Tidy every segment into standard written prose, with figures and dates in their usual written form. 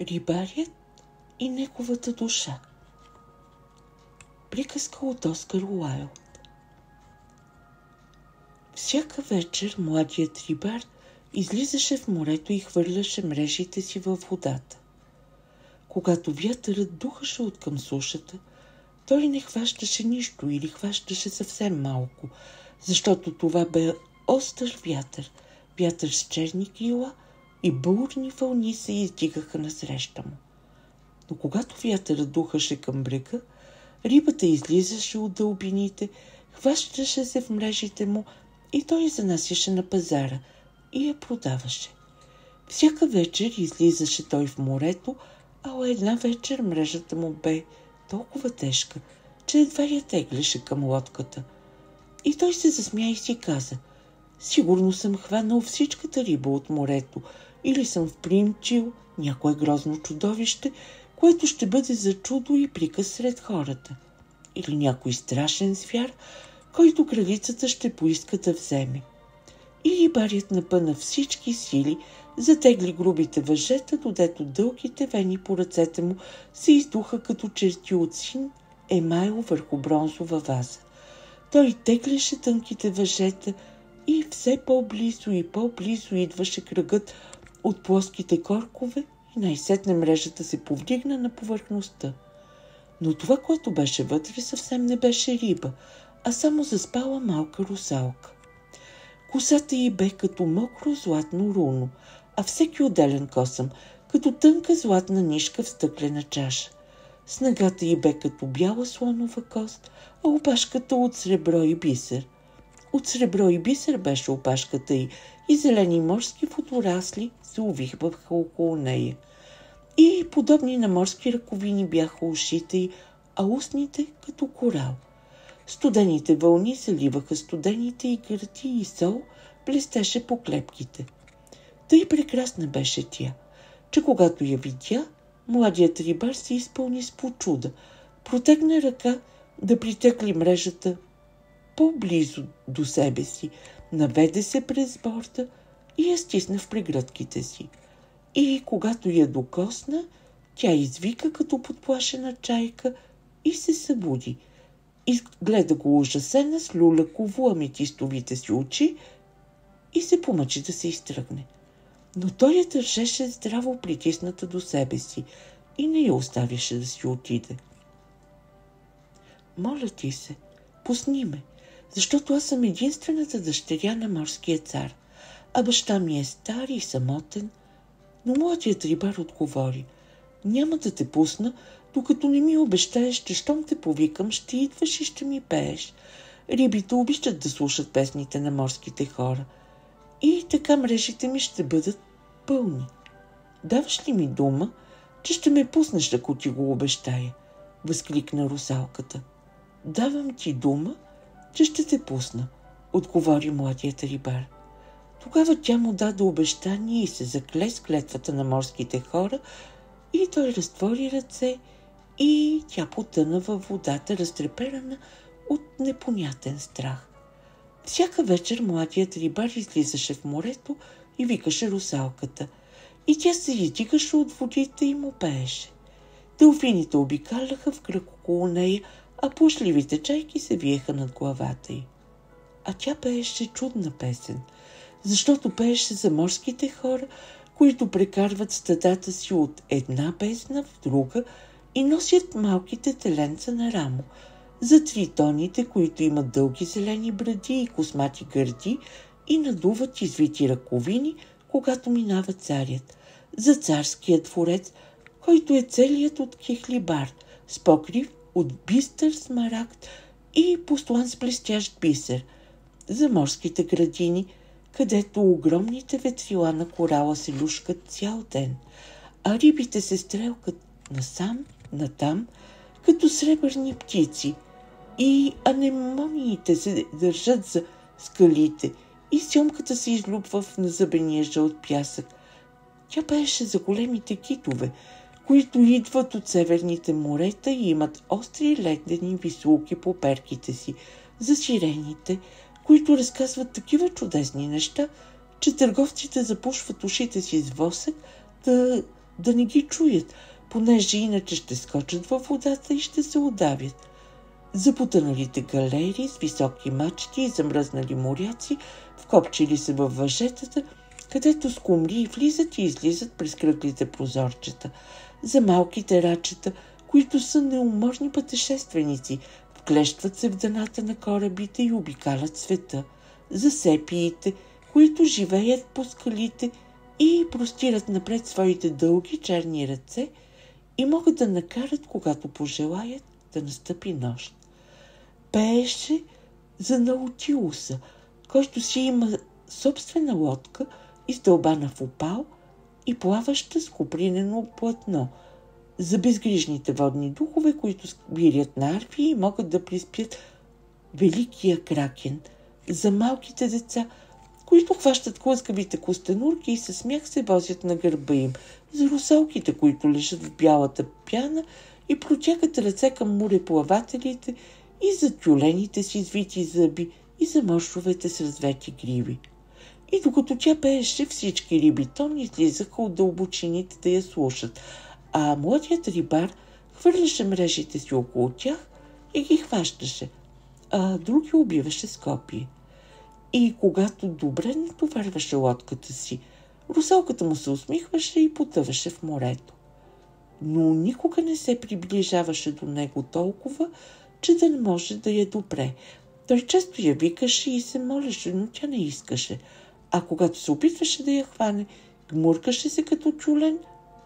Рибарят и неговата душа. Приказка от Оскар Уайлд. Всяка вечер младият рибар излизаше в морето и хвърляше мрежите си във водата. Когато вятърът духаше откъм сушата, той не хващаше нищо или хващаше съвсем малко, защото това бе остър вятър, вятър с черни крила и бурни вълни се издигаха насреща му. Но когато вятърът духаше към брега, рибата излизаше от дълбините, хващаше се в мрежите му и той я занасяше на пазара и я продаваше. Всяка вечер излизаше той в морето, а една вечер мрежата му бе толкова тежка, че едва я теглеше към лодката. И той се засмя и си каза: сигурно съм хванал всичката риба от морето или съм впримчил някое грозно чудовище, което ще бъде за чудо и приказ сред хората. Или някой страшен звяр, който кралицата ще поиска да вземе. И рибарят напъна всички сили, затегли грубите въжета, додето дългите вени по ръцете му се издуха като черти от син емайл върху бронзова ваза. Той теглеше тънките въжета и все по-близо и по-близо идваше кръгът от плоските коркове и най-сетне мрежата се повдигна на повърхността. Но това, което беше вътре, съвсем не беше риба, а само заспала малка русалка. Косата й бе като мокро златно руно, а всеки отделен косъм като тънка златна нишка в стъклена чаша. Снагата й бе като бяла слонова кост, а опашката от сребро и бисер. От сребро и бисер беше опашката й и зелени морски водорасли се увихваха около нея. И подобни на морски ръковини бяха ушите й, а устните като корал. Студените вълни заливаха студените й гърди и сол блестеше по клепките. Тъй прекрасна беше тя, че когато я видя, младият рибар се изпълни с почуда, протегна ръка да притегли мрежата по-близо до себе си, наведе се през борда и я стисна в прегръдките си. И когато я докосна, тя извика като подплашена чайка и се събуди. И гледа го ужасена с люляково аметистовите си очи и се помъчи да се изтръгне. Но той я държеше здраво притисната до себе си и не я оставяше да си отиде. Моля ти се, пусни ме, защото аз съм единствената дъщеря на морския цар, а баща ми е стар и самотен. Но младият рибар отговори: няма да те пусна, докато не ми обещаеш, че щом те повикам, ще идваш и ще ми пееш. Рибите обичат да слушат песните на морските хора. И така мрежите ми ще бъдат пълни. Даваш ли ми дума, че ще ме пуснеш, ако ти го обещая? Възкликна русалката. Давам ти дума, че ще те пусна, отговори младият рибар. Тогава тя му даде обещание и се закле с клетвата на морските хора, и той разтвори ръце и тя потъна във водата, разтреперана от непонятен страх. Всяка вечер младият рибар излизаше в морето и викаше русалката, и тя се издигаше от водите и му пееше. Делфините обикаляха в кръг около нея, а плашливите чайки се виеха над главата й. А тя пееше чудна песен, защото пееше за морските хора, които прекарват стадата си от една бездна в друга и носят малките теленца на рамо, за тритоните, които имат дълги зелени бради и космати гърди и надуват извити ръковини, когато минава царят, за царския дворец, който е целият от кехлибар, с покрив от бистър смарагд и постлан с блестящ бисер, за морските градини, където огромните ветрила на корала се люшкат цял ден, а рибите се стрелкат насам, натам, като сребърни птици, и анемониите се държат за скалите и сьомката се излюбва в назъбения жълт пясък. Тя пееше за големите китове, които идват от северните морета и имат остри ледени висулки по перките си, за сирените, които разказват такива чудесни неща, че търговците запушват ушите си с восък, да да не ги чуят, понеже иначе ще скочат във водата и ще се удавят. За потъналите галери с високи мачти и замръзнали моряци, вкопчили се във въжетата, където скумри влизат и излизат през кръглите прозорчета. За малките рачета, които са неуморни пътешественици, вклещват се в дъната на корабите и обикалят света. За сепиите, които живеят по скалите и простират напред своите дълги черни ръце и могат да накарат, когато пожелаят, да настъпи нощ. Пееше за Наутилуса, който си има собствена лодка, издълбана в опал и плаваща с копринено платно, за безгрижните водни духове, които бирят на арфи и могат да приспят великия кракен, за малките деца, които хващат хлъзгавите костенурки и със смях се возят на гърба им, за русалките, които лежат в бялата пяна и протягат ръце към мореплавателите, и за тюлените с извити зъби, и за мършовете с развети гриви. И докато тя пееше, всички рибитони излизаха от дълбочините да я слушат, а младият рибар хвърляше мрежите си около тях и ги хващаше, а други убиваше с копие. И когато добре натоварваше лодката си, русалката му се усмихваше и потъваше в морето. Но никога не се приближаваше до него толкова, че да не може да я допре. Той често я викаше и се молеше, но тя не искаше. А когато се опитваше да я хване, гмуркаше се като тюлен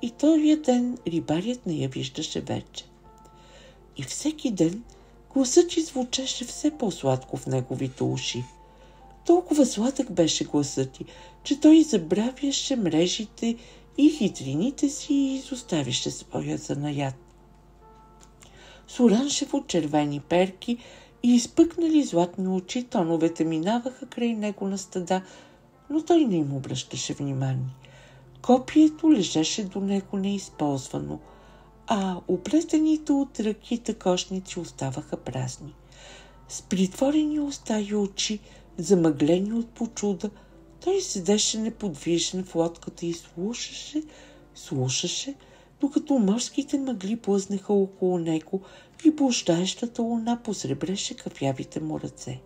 и този ден рибарят не я виждаше вече. И всеки ден гласът й звучеше все по-сладко в неговите уши. Толкова сладък беше гласът й, че той забравяше мрежите и хитрините си и изоставяше своя занаят. С оранжево червени перки и изпъкнали златни очи, тоновете минаваха край него на стада, но той не им обръщаше внимание. Копието лежеше до него неизползвано, а оплетените от ръките кошници оставаха празни. С притворени уста и очи, замъглени от почуда, той седеше неподвижен в лодката и слушаше, докато морските мъгли плъзнаха около него и блуждаещата луна посребреше кафявите му ръце.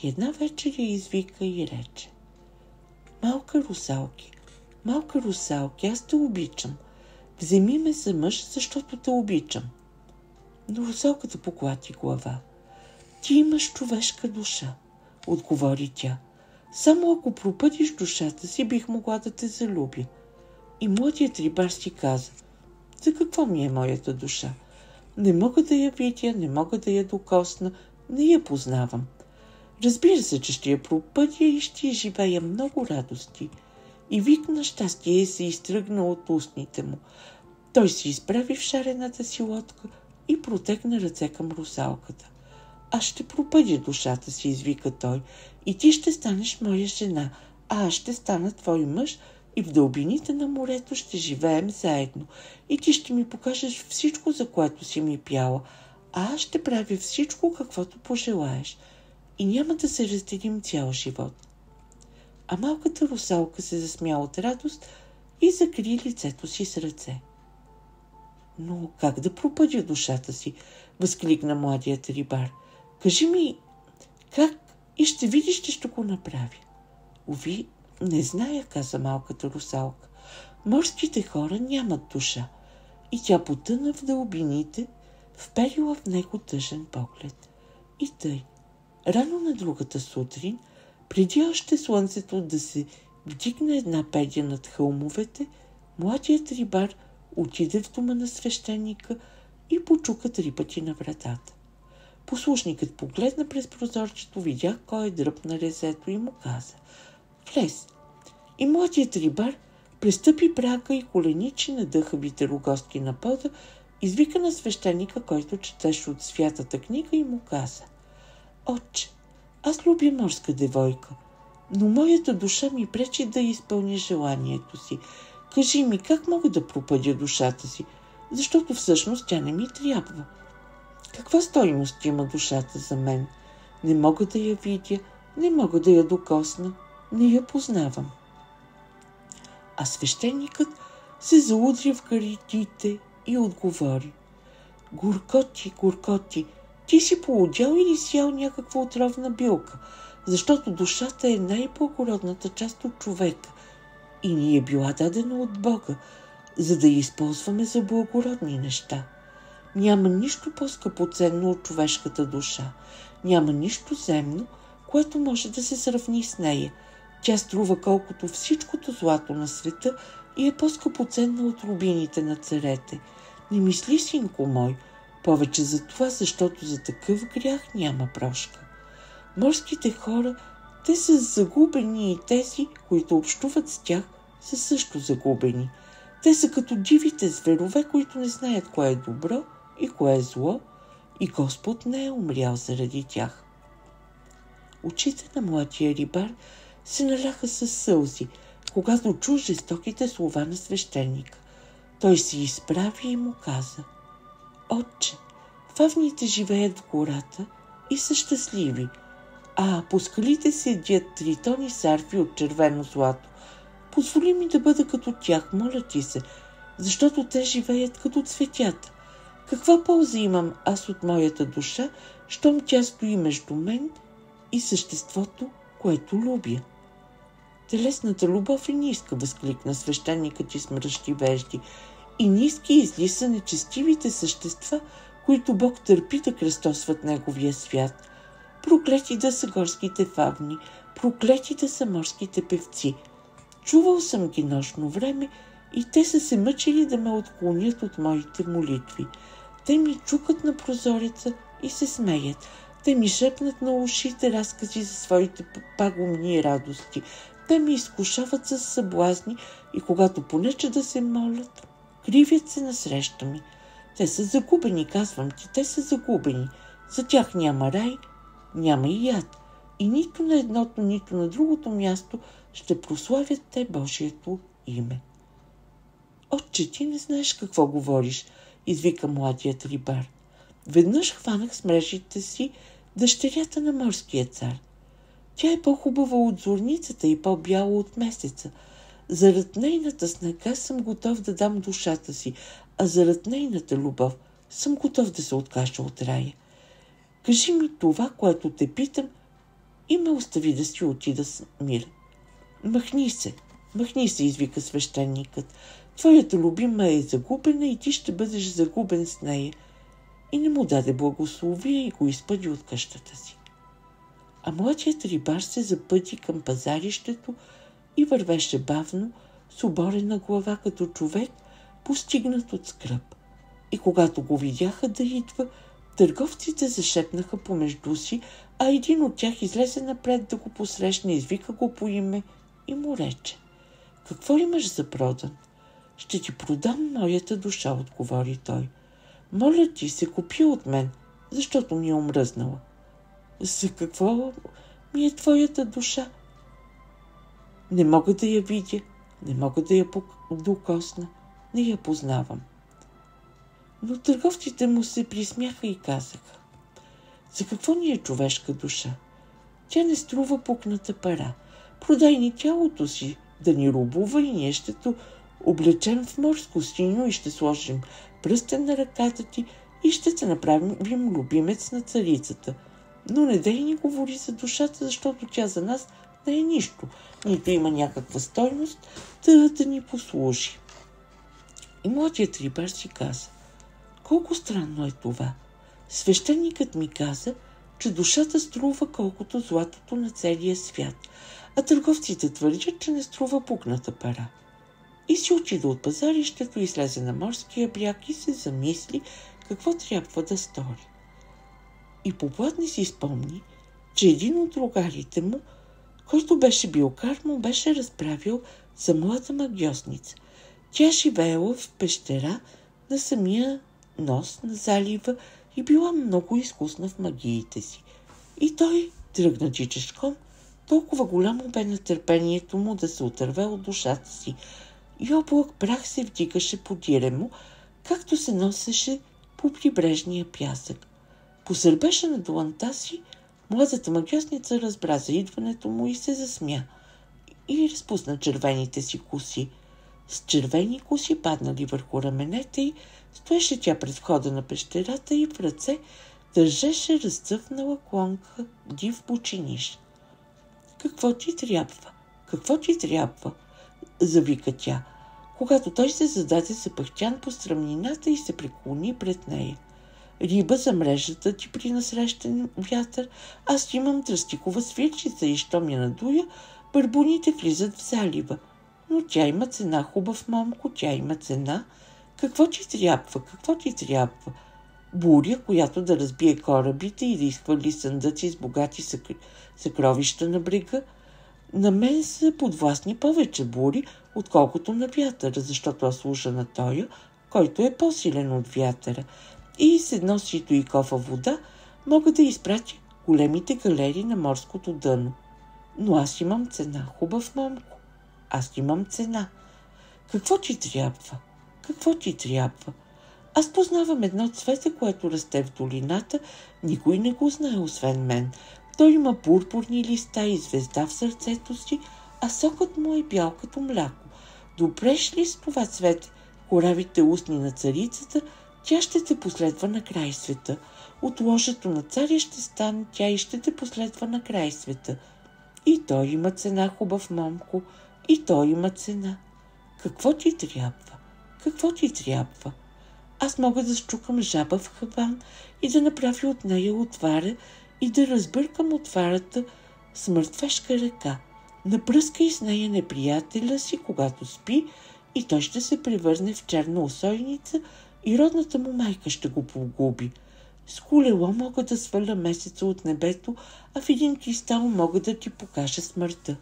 И една вечер я извика и рече: Малка русалки, аз те обичам. Вземи ме за мъж, защото те обичам. Но русалката поклати глава. Ти имаш човешка душа, отговори тя. Само ако пропъдиш душата си, бих могла да те залюбя. И младият рибар си каза: за какво ми е моята душа? Не мога да я видя, не мога да я докосна, не я познавам. Разбира се, че ще я пропъдя и ще живея много радости. И вик на щастие се изтръгна от устните му. Той се изправи в шарената си лодка и протегна ръце към русалката. Аз ще пропъдя душата си, извика той, и ти ще станеш моя жена, а аз ще стана твой мъж и в дълбините на морето ще живеем заедно. И ти ще ми покажеш всичко, за което си ми пяла, а аз ще правя всичко, каквото пожелаеш. И няма да се разделим цял живот. А малката русалка се засмя от радост и закри лицето си с ръце. Но как да пропъдя душата си? Възкликна младият рибар. Кажи ми как и ще видиш, че ще го направя. Уви, не зная, каза малката русалка. Морските хора нямат душа. И тя потъна в дълбините, вперила в него тъжен поглед. И тъй, рано на другата сутрин, преди още слънцето да се вдигне една педя над хълмовете, младият рибар отиде в дома на свещеника и почука 3 пъти на вратата. Послушникът погледна през прозорчето, видя кой е дръпна резето и му каза: влез. И младият рибар престъпи прага и коленичи на дъхавите рогозки на пода, извика на свещеника, който четеше от святата книга, и му каза: отче, аз любя морска девойка, но моята душа ми пречи да изпълня желанието си. Кажи ми, как мога да пропъдя душата си, защото всъщност тя не ми трябва. Каква стойност има душата за мен? Не мога да я видя, не мога да я докосна, не я познавам. А свещеникът се заудря в гърдите и отговори: Горкоти, Горкоти, ти си полудял или си ял някаква отровна билка, защото душата е най-благородната част от човека и ни е била дадена от Бога, за да я използваме за благородни неща. Няма нищо по-скъпоценно от човешката душа. Няма нищо земно, което може да се сравни с нея. Тя струва колкото всичкото злато на света и е по-скъпоценна от рубините на царете. Не мисли, синко мой, повече за това, защото за такъв грях няма прошка. Морските хора, те са загубени и тези, които общуват с тях, са също загубени. Те са като дивите зверове, които не знаят кое е добро и кое е зло, и Господ не е умрял заради тях. Очите на младия рибар се наляха със сълзи, когато чу жестоките слова на свещеника. Той се изправи и му каза: Отче, фавните живеят в гората и са щастливи, а по скалите се едят тритони сарфи от червено злато. Позволи ми да бъда като тях, моля ти се, защото те живеят като цветята. Каква полза имам аз от моята душа, щом тя стои между мен и съществото, което любя? Телесната любов е ниска, възкликна свещеникът и с мръщи вежди. И ниски изли са нечестивите същества, които Бог търпи да кръстосват неговия свят. Проклети да са горските фавни, проклети да са морските певци. Чувал съм ги нощно време и те са се мъчили да ме отклонят от моите молитви. Те ми чукат на прозореца и се смеят. Те ми шепнат на ушите разкази за своите пагубни радости. Те ми изкушават с съблазни и когато понече да се молят, кривят се насреща ми. Те са загубени, казвам ти, те са загубени. За тях няма рай, няма и яд. И нито на едното, нито на другото място ще прославят те Божието име. Отче, ти не знаеш какво говориш, извика младият рибар. Веднъж хванах с мрежите си дъщерята на морския цар. Тя е по-хубава от зорницата и по-бяла от месеца. Зарад нейната снага съм готов да дам душата си, а зарад нейната любов съм готов да се откажа от рая. Кажи ми това, което те питам, и ме остави да си отида с мир. Махни се, извика свещеникът. Твоята любима е загубена и ти ще бъдеш загубен с нея. И не му даде благословие и го изпъди от къщата си. А младият рибар се запъти към пазарището и вървеше бавно, с оборена глава като човек, постигнат от скръб. И когато го видяха да идва, търговците зашепнаха помежду си, а един от тях излезе напред да го посрещне, извика го по име и му рече: Какво имаш за продан? Ще ти продам моята душа, отговори той. Моля ти се, купи от мен, защото ми е омръзнала. За какво ми е твоята душа? Не мога да я видя, не мога да я докосна, не я познавам. Но търговците му се присмяха и казаха: За какво ни е човешка душа? Тя не струва пукната пара. Продай ни тялото си, да ни рубува и ние ще те облечем в морско синьо и ще сложим пръстен на ръката ти и ще те направим любимец на царицата. Но не дай ни говори за душата, защото тя за нас не е нищо, нито има някаква стойност да ни послужи. И младият рибар си каза: Колко странно е това. Свещеникът ми каза, че душата струва колкото златото на целия свят, а търговците твърдят, че не струва пукната пара. И си отида от пазарището и слезе на морския бряг и се замисли какво трябва да стори. И попладне си спомни, че един от другарите му, който беше билкар, му беше разправил за млада магьосница. Тя живеела в пещера на самия нос на залива и била много изкусна в магиите си. И той тръгна дичешком, толкова голямо бе нетърпението му да се отърве от душата си. И облак прах се вдигаше по диремо, както се носеше по прибрежния пясък. Посърбеше на дланта си, младата магьосница разбра за идването му и се засмя. И разпусна червените си коси. С червени коси, паднали върху раменете й, стоеше тя пред входа на пещерата и в ръце държеше разцъфнала клонка див бучиниш. Какво ти трябва? Какво ти трябва? Завика тя, когато той се зададе запъхтян по стръмнината и се преклони пред нея. Риба за мрежата ти при насрещен вятър, аз имам тръстикова свирчица и щом я надуя, бърбуните влизат в залива. Но тя има цена, хубав момко, тя има цена. Какво ти трябва? Какво ти трябва? Буря, която да разбие корабите и да изхвърли съндъци с богати съкровища на брега. На мен са подвластни повече бури, отколкото на вятъра, защото аз служа на тоя, който е по-силен от вятъра. И с едно сито и кофа вода мога да изпратя големите галери на морското дъно. Но аз имам цена, хубав момко. Аз имам цена. Какво ти трябва? Какво ти трябва? Аз познавам едно цвете, което расте в долината, никой не го знае, освен мен. Той има пурпурни листа и звезда в сърцето си, а сокът му е бял като мляко. Допреш ли с това цвете коравите устни на царицата, тя ще те последва на край света. От ложето на царя ще стане тя и ще те последва на край света. И той има цена, хубав момко, и той има цена. Какво ти трябва? Какво ти трябва? Аз мога да счукам жаба в хабан и да направя от нея отвара и да разбъркам отварата с мъртвешка ръка. Напръскай с нея неприятеля си, когато спи, и той ще се превърне в черна усойница и родната му майка ще го погуби. С колело мога да сваля месеца от небето, а в един кристал мога да ти покажа смъртта.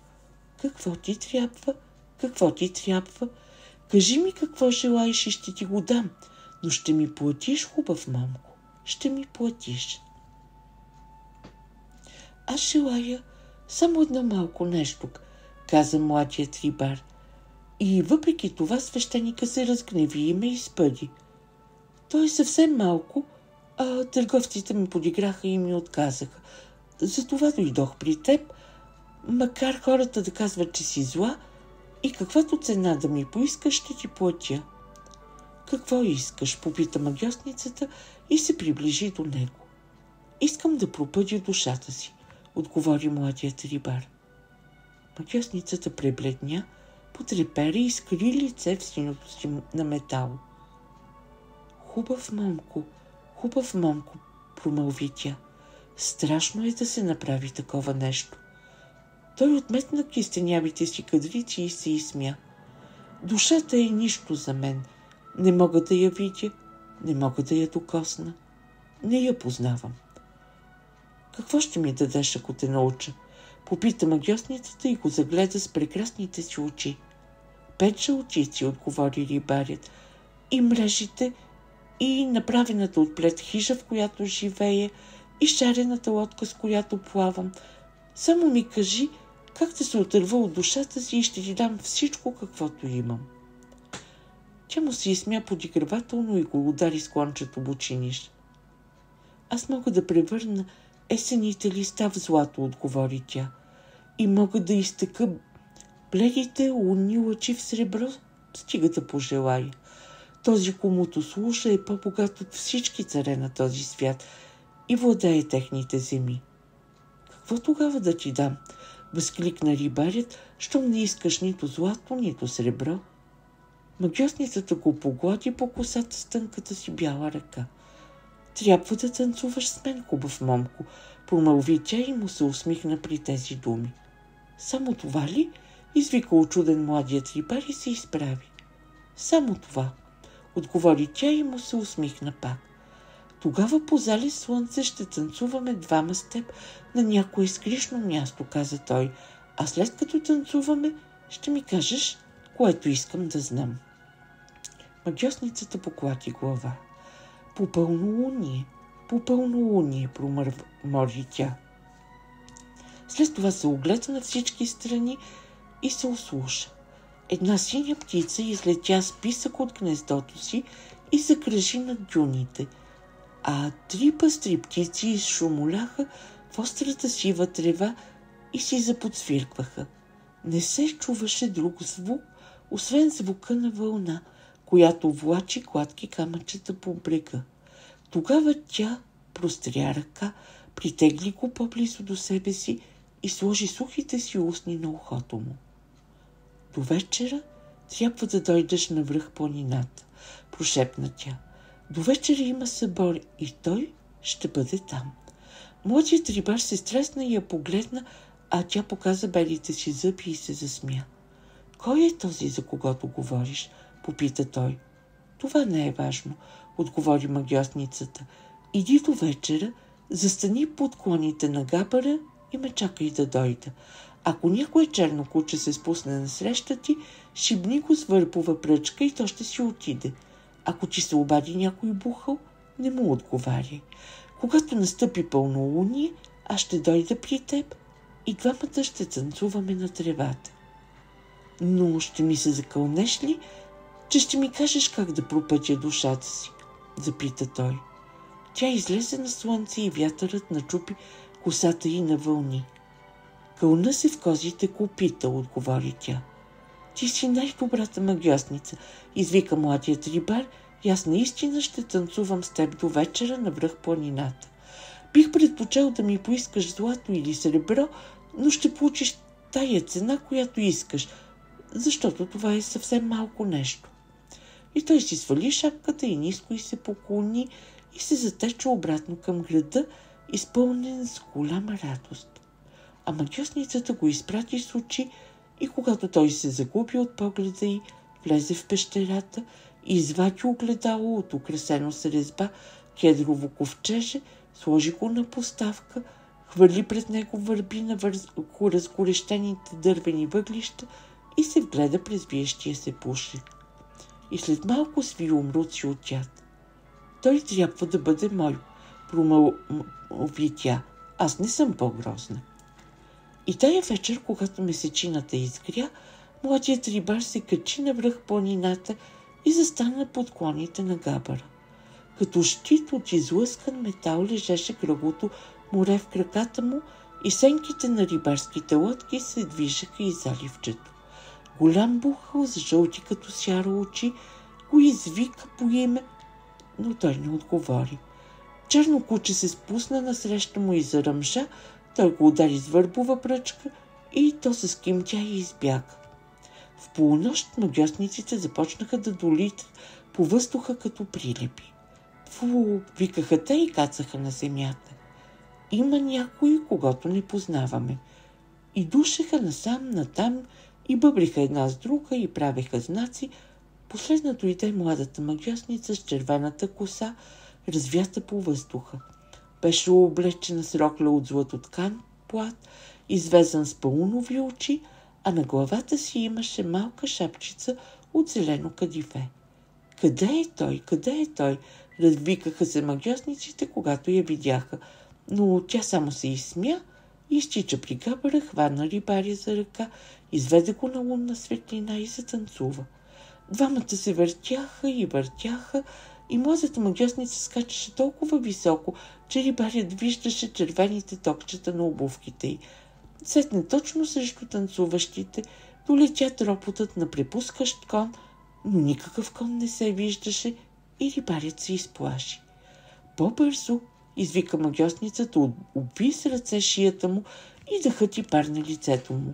Какво ти трябва? Какво ти трябва? Кажи ми какво желаеш и ще ти го дам, но ще ми платиш, хубав момко. Ще ми платиш. Аз желая само едно малко нещо, каза младият рибар. И въпреки това свещеника се разгневи и ме изпъди. Той е съвсем малко, а търговците ми подиграха и ми отказаха. Затова дойдох при теб, макар хората да казват, че си зла, и каквато цена да ми поискаш, ще ти платя. Какво искаш? Попита магьосницата и се приближи до него. Искам да пропъдя душата си, отговори младият рибар. Магьосницата пребледня, потрепери и скри лице в синьото си на метал. Хубав момко, промълви тя. Страшно е да се направи такова нещо. Той отметна кистенявите си кадрици и се изсмя. Душата е нищо за мен. Не мога да я видя, не мога да я докосна. Не я познавам. Какво ще ми дадеш, ако те науча? Попита магьосницата и го загледа с прекрасните си очи. 5 жълтици, отговори рибарят, и мрежите, и направената от плет хижа, в която живея, и шарената лодка, с която плавам. Само ми кажи как да се отърва от душата си и ще ти дам всичко, каквото имам. Тя му се изсмя подигравателно и го удари с клончето бучиниш. Аз мога да превърна есените листа в злато, отговори тя, и мога да изтъка бледите лунни лъчи в сребро, стига да пожелая. Този, комуто слуша, е по-богат от всички царе на този свят и владее техните земи. Какво тогава да ти дам? Възкликна рибарят, щом не искаш нито злато, нито сребро. Магьосницата го поглади по косата с тънката си бяла ръка. Трябва да танцуваш с мен, хубав момко, промълви тя и му се усмихна при тези думи. Само това ли? Извика очуден младият рибар и се изправи. Само това, отговори тя и му се усмихна пак. Тогава по залез слънце ще танцуваме двама с теб на някое скришно място, каза той, а след като танцуваме, ще ми кажеш, което искам да знам. Магьосницата поклати глава. По пълнолуние, промърмори тя. След това се огледа на всички страни и се ослуша. Една синя птица излетя с писък от гнездото си и се кръжи над дюните, а 3 пъстри птици изшумоляха в острата сива трева и си заподсвиркваха. Не се чуваше друг звук, освен звука на вълна, която влачи гладки камъчета по брега. Тогава тя простря ръка, притегли го по-близо до себе си и сложи сухите си устни на ухото му. До вечера трябва да дойдеш навръх планината, прошепна тя. До вечера има събор и той ще бъде там. Младият рибар се стресна и я погледна, а тя показа белите си зъби и се засмя. Кой е този, за когото говориш? Попита той. Това не е важно, отговори магьосницата. Иди до вечера, застани под клоните на габъра и ме чакай да дойда. Ако някое черно куче се спусне насреща ти, шибни го с върпова пръчка и то ще си отиде. Ако ти се обади някой бухъл, не му отговаряй. Когато настъпи пълнолуние, аз ще дойда при теб и двамата ще танцуваме на тревата. Но ще ми се закълнеш ли, че ще ми кажеш как да пропътя душата си? Запита той. Тя излезе на слънце и вятърът начупи косата й на вълни. Кълна се в козите копита, отговори тя. Ти си най-добрата магьосница, извика младият рибар, и аз наистина ще танцувам с теб до вечера навръх планината. Бих предпочел да ми поискаш злато или сребро, но ще получиш тая цена, която искаш, защото това е съвсем малко нещо. И той си свали шапката и ниско и се поклони и се затече обратно към града, изпълнен с голяма радост. А магьосницата го изпрати с очи и когато той се загуби от погледа й, влезе в пещерата и извади огледало от украсено с резба кедрово ковчеже, сложи го на поставка, хвърли пред него върбина върху разгорещените дървени въглища и се вгледа през виещия се пушек. И след малко сви умруци от яд. Той трябва да бъде мой, промълви тя. Аз не съм по-грозна. И тая вечер, когато месечината изгря, младият рибар се качи навръх планината и застана под клоните на габъра. Като щит от излъскан метал лежеше кръглото море в краката му и сенките на рибарските лодки се движеха из заливчето. Голям бухъл с жълти като сяра очи го извика по име, но той не отговори. Черно куче се спусна насреща му и заръмжа, той го удари с върбова пръчка и то се скимтя и избяга. В полунощ магьосниците започнаха да долитат по въздуха като прилепи. Фу, викаха те и кацаха на земята. Има някой, когато не познаваме. И душеха насам-натам и бъбриха една с друга и правеха знаци. Последно дойде младата магьосница с червената коса, развята по въздуха. Беше облечена с рокля от златоткан плат, извезан с паунови очи, а на главата си имаше малка шапчица от зелено кадифе. Къде е той? Къде е той? Развикаха се магьосниците, когато я видяха, но тя само се изсмя и изтича при габъра, хвана рибаря за ръка, изведе го на лунна светлина и затанцува. Двамата се въртяха и младата магьосница скачаше толкова високо, че рибарят виждаше червените токчета на обувките й. Сетне точно срещу танцуващите, долетя тропотът на препускащ кон, но никакъв кон не се виждаше и рибарят се изплаши. По-бързо, извика магьосницата, обви с ръце шията му и дъхът й пар на лицето му.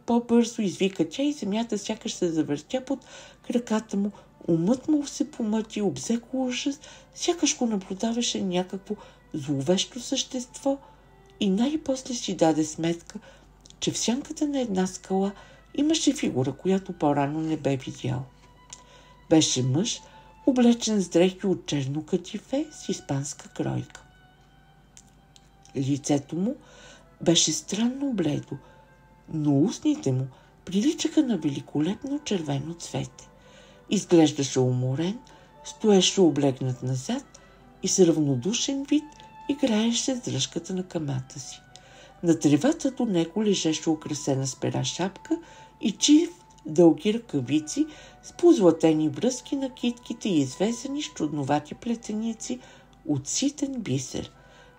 По-бързо, извика тя и земята сякаш се завъртя под краката му. Умът му се помъти, обзе го ужас, сякаш го наблюдаваше някакво зловещо същество и най-после си даде сметка, че в сянката на една скала имаше фигура, която по-рано не бе видял. Беше мъж, облечен с дрехи от черно катифе с испанска кройка. Лицето му беше странно бледо, но устните му приличаха на великолепно червено цвете. Изглеждаше уморен, стоеше облегнат назад и с равнодушен вид играеше с дръжката на камата си. На тревата до него лежеше украсена с пера шапка и чифт дълги ръкавици с позлатени връзки на китките и извезени с чудновати плетеници от ситен бисер.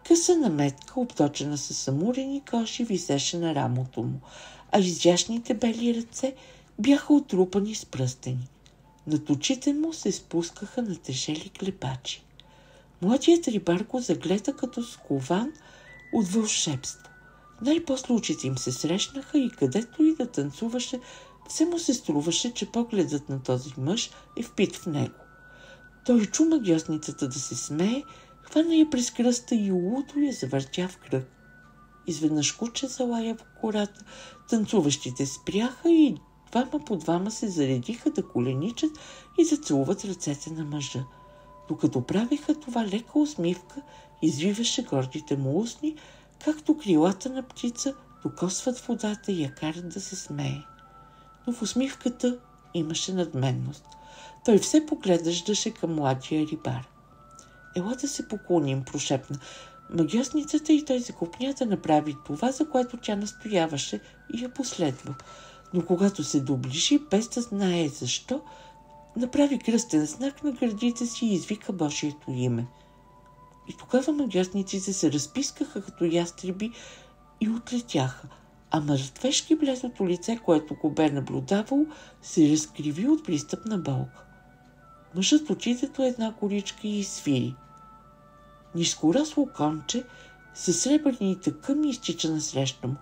Къса наметка, обточена с самурени коши, висеше на рамото му, а изящните бели ръце бяха отрупани с пръстени. Над очите му се спускаха натежели клепачи. Младият рибар го загледа като скован от вълшебство. Най-после очите им се срещнаха и където и да танцуваше, все му се струваше, че погледът на този мъж е впит в него. Той чу магиосницата да се смее, хвана я през кръста и лудо я завъртя в кръг. Изведнъж куче залая в кората, танцуващите спряха и двама по двама се заредиха да коленичат и да целуват ръцете на мъжа. Докато правиха това, лека усмивка извиваше гордите му устни, както крилата на птица докосват водата и я карат да се смее. Но в усмивката имаше надменност. Той все поглеждаше към младия рибар. Ела да се поклоним, прошепна магиосницата и той закопня да направи това, за което тя настояваше и я последва. Но когато се доближи, без да знае защо, направи кръстен знак на гърдите си и извика Божието име. И тогава магиосниците се разпискаха като ястреби и отлетяха, а мъртвешки бледото лице, което го бе наблюдавало, се разкриви от пристъпна болка. Мъжът отиде до една горичка и свири. Нискорасло конче със сребърни тъкъми изтича насреща му.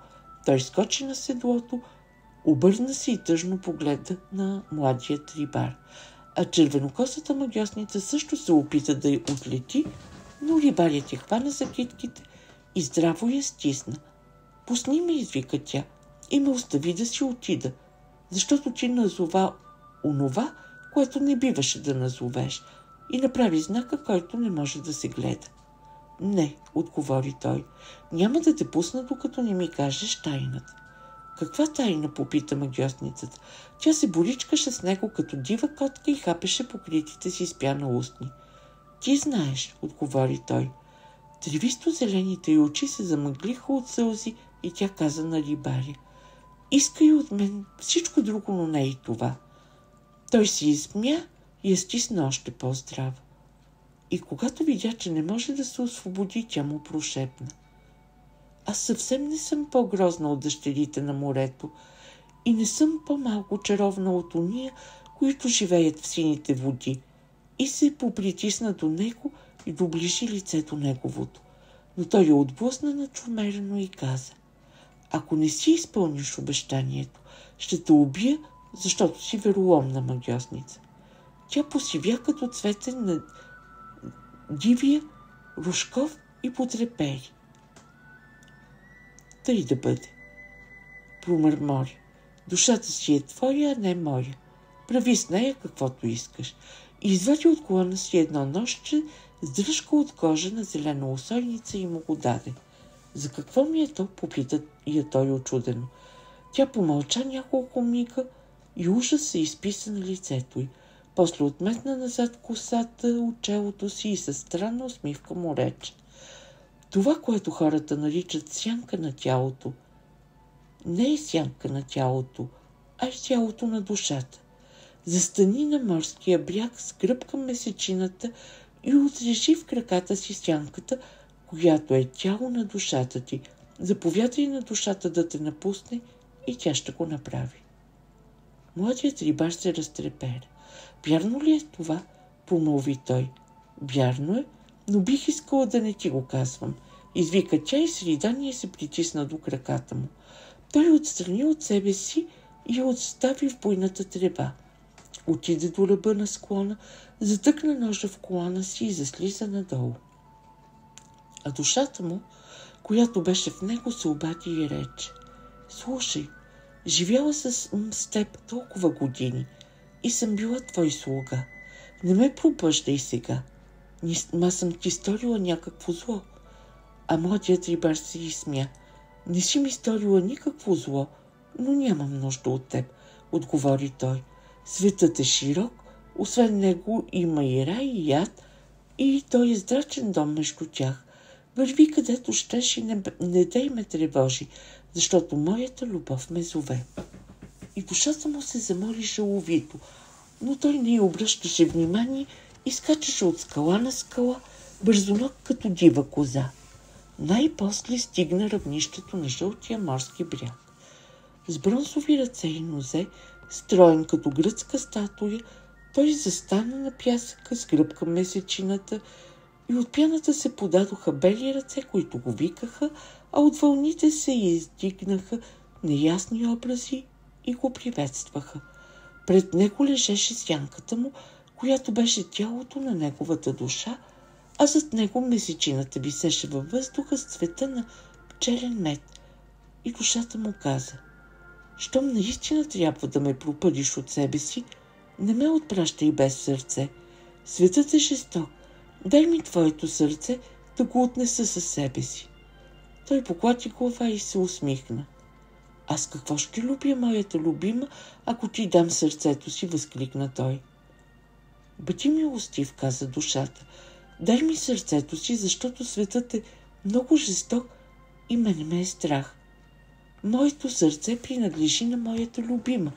Той скочи на седлото, обърна се и тъжно погледа на младият рибар. А червенокосата магиосница също се опита да й отлети, но рибарят я хвана за китките и здраво я стисна. Пусни ме, извика тя, и ме остави да си отида, защото ти назова онова, което не биваше да назовеш, и направи знака, който не може да се гледа. Не, отговори той, няма да те пусна, докато не ми кажеш тайната. Каква тайна, попита магиосницата. Тя се боричкаше с него като дива котка и хапеше покритите си с пяна устни. Ти знаеш, отговори той. Тревисто-зелените й очи се замъглиха от сълзи и тя каза на рибаря. Искай от мен всичко друго, но не и това. Той си изсмя и я стисна още по-здраво. И когато видя, че не може да се освободи, тя му прошепна. Аз съвсем не съм по-грозна от дъщерите на морето и не съм по-малко чаровна от ония, които живеят в сините води. И се попритисна до него и доближи лицето неговото. Но той я отблъсна начумерено и каза: ако не си изпълниш обещанието, ще те убия, защото си вероломна магиосница. Тя посивя като цветен на дивия, рушков и потрепери. Тъй да бъде, промърмори. Душата си е твоя, а не моя. Прави с нея каквото искаш. И извади от колана си едно ножче с дръжка от кожа на зелена усойница и му го даде. За какво ми е то, попита я той очудено. Тя помълча няколко мига и ужас се изписа на лицето й. После отметна назад косата от челото си и със странна усмивка му рече: това, което хората наричат сянка на тялото, не е сянка на тялото, а е тялото на душата. Застани на морския бряг с гръб към месечината и отрежи в краката си сянката, която е тяло на душата ти. Заповядай на душата да те напусне и тя ще го направи. Младият рибар се разтрепери. Вярно ли е това? Помълви той. Вярно е, но бих искала да не ти го казвам. Извика тя и с ридание се притисна до краката му. Той отстрани от себе си и я отстави в буйната трева. Отиде до ръба на склона, затъкна ножа в колана си и заслиза надолу. А душата му, която беше в него, се обади и рече: слушай, живяла с теб толкова години и съм била твой слуга. Не ме пропъждай сега. Ма съм ти сторила някакво зло. А младият рибар се изсмя. Не си ми сторила никакво зло, но нямам нужда от теб, отговори той. Светът е широк, освен него има и рай, и яд, и той е здрачен дом между тях. Върви където щеш и не дай ме тревожи, защото моята любов ме зове. И душата му се замоли жаловито, но той не й обръщаше внимание и скачаше от скала на скала, бързоног като дива коза. Най-после стигна равнището на жълтия морски бряг. С бронзови ръце и нозе Строен като гръцка статуя, той застана на пясъка с гръб към месечината и от пяната се подадоха бели ръце, които го викаха, а от вълните се издигнаха неясни образи и го приветстваха. Пред него лежеше сянката му, която беше тялото на неговата душа, а зад него месечината висеше във въздуха с цвета на пчелен мед. И душата му каза: щом наистина трябва да ме пропъдиш от себе си, не ме отпращай без сърце. Светът е жесток. Дай ми твоето сърце да го отнеса със себе си. Той поклати глава и се усмихна. Аз какво ще любя, моята любима, ако ти дам сърцето си, възкликна той. Бъди милостив, каза душата. Дай ми сърцето си, защото светът е много жесток и мене ме е страх. Моето сърце принадлежи на моята любима,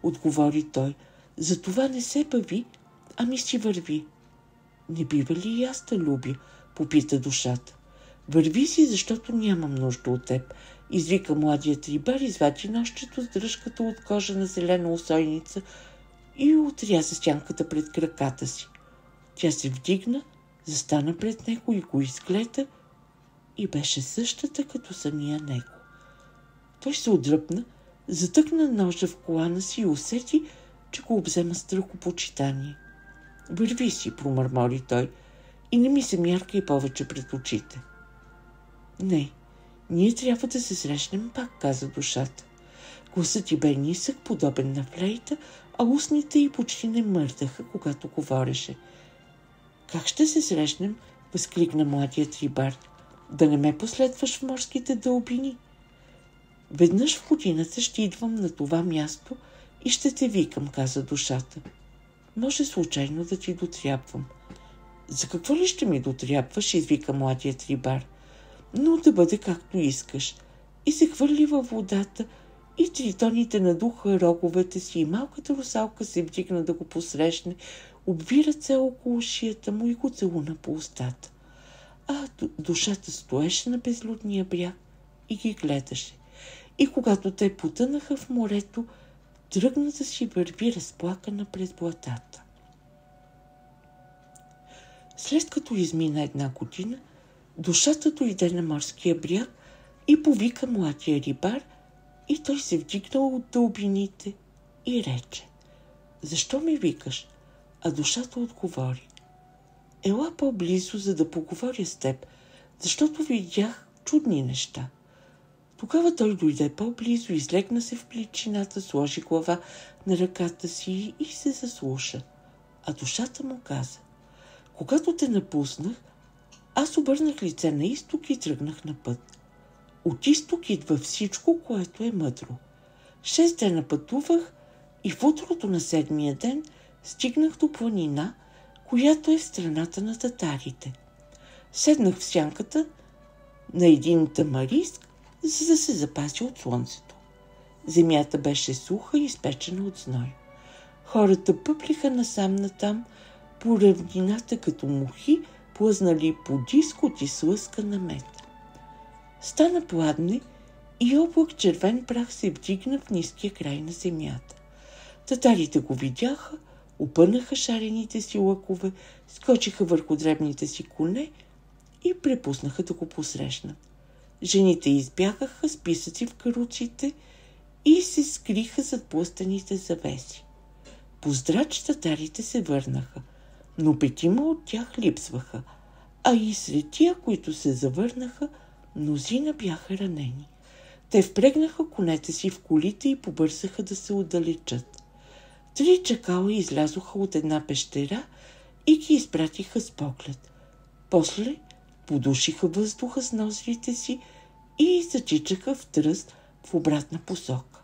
отговори той. Затова не се бави, ами си върви. Не бива ли и аз да любя? Попита душата. Върви си, защото нямам нужда от теб, извика младият рибар, извади нощчето с дръжката от кожа на зелена усойница и отряза сянката пред краката си. Тя се вдигна, застана пред него и го изгледа и беше същата като самия него. Той се отдръпна, затъкна ножа в колана си и усети, че го обзема страхопочитание. Върви си, промърмори той, и не ми се мярка и повече пред очите. Не, ние трябва да се срещнем пак, каза душата. Гласът ти бе нисък, подобен на флейта, а устните й почти не мърдаха, когато говореше. Как ще се срещнем? Възкликна младият рибар. Да не ме последваш в морските дълбини? Веднъж в годината ще идвам на това място и ще те викам, каза душата. Може случайно да ти дотрябвам. За какво ли ще ми дотрябваш, извика младият рибар. Но да бъде както искаш. И се хвърли във водата, и тритоните надуха роговете си, и малката русалка се вдигна да го посрещне, обви ръце около шията му и го целуна по устата. А душата стоеше на безлюдния бряг и ги гледаше. И когато те потънаха в морето, тръгна да си върви разплакана през блатата. След като измина една година, душата дойде на морския бряг и повика младия рибар, и той се вдигнал от дълбините и рече: защо ме викаш? А душата отговори: ела по-близо, за да поговоря с теб, защото видях чудни неща. Тогава той дойде по-близо, излегна се в плечината, сложи глава на ръката си и се заслуша. А душата му каза: когато те напуснах, аз обърнах лице на изток и тръгнах на път. От изток идва всичко, което е мъдро. 6 дена пътувах и в утрото на 7-я ден стигнах до планина, която е в страната на татарите. Седнах в сянката на един тамариск, за да се запази от слънцето. Земята беше суха и изпечена от зной. Хората пъплиха насам-натам по равнината като мухи, плъзнали по дискот и слъска на мед. Стана пладне и облак червен прах се вдигна в ниския край на земята. Татарите го видяха, опънаха шарените си лъкове, скочиха върху дребните си коне и препуснаха да го посрещнат. Жените избягаха с писъци в каруците и се скриха зад плъстените завеси. Поздрач татарите се върнаха, но 5 от тях липсваха, а и сред тия, които се завърнаха, мнозина бяха ранени. Те впрегнаха конете си в колите и побързаха да се отдалечат. 3 чакала излязоха от една пещера и ги изпратиха с поглед. После подушиха въздуха с ноздрите си и зачичаха в тръст в обратна посока.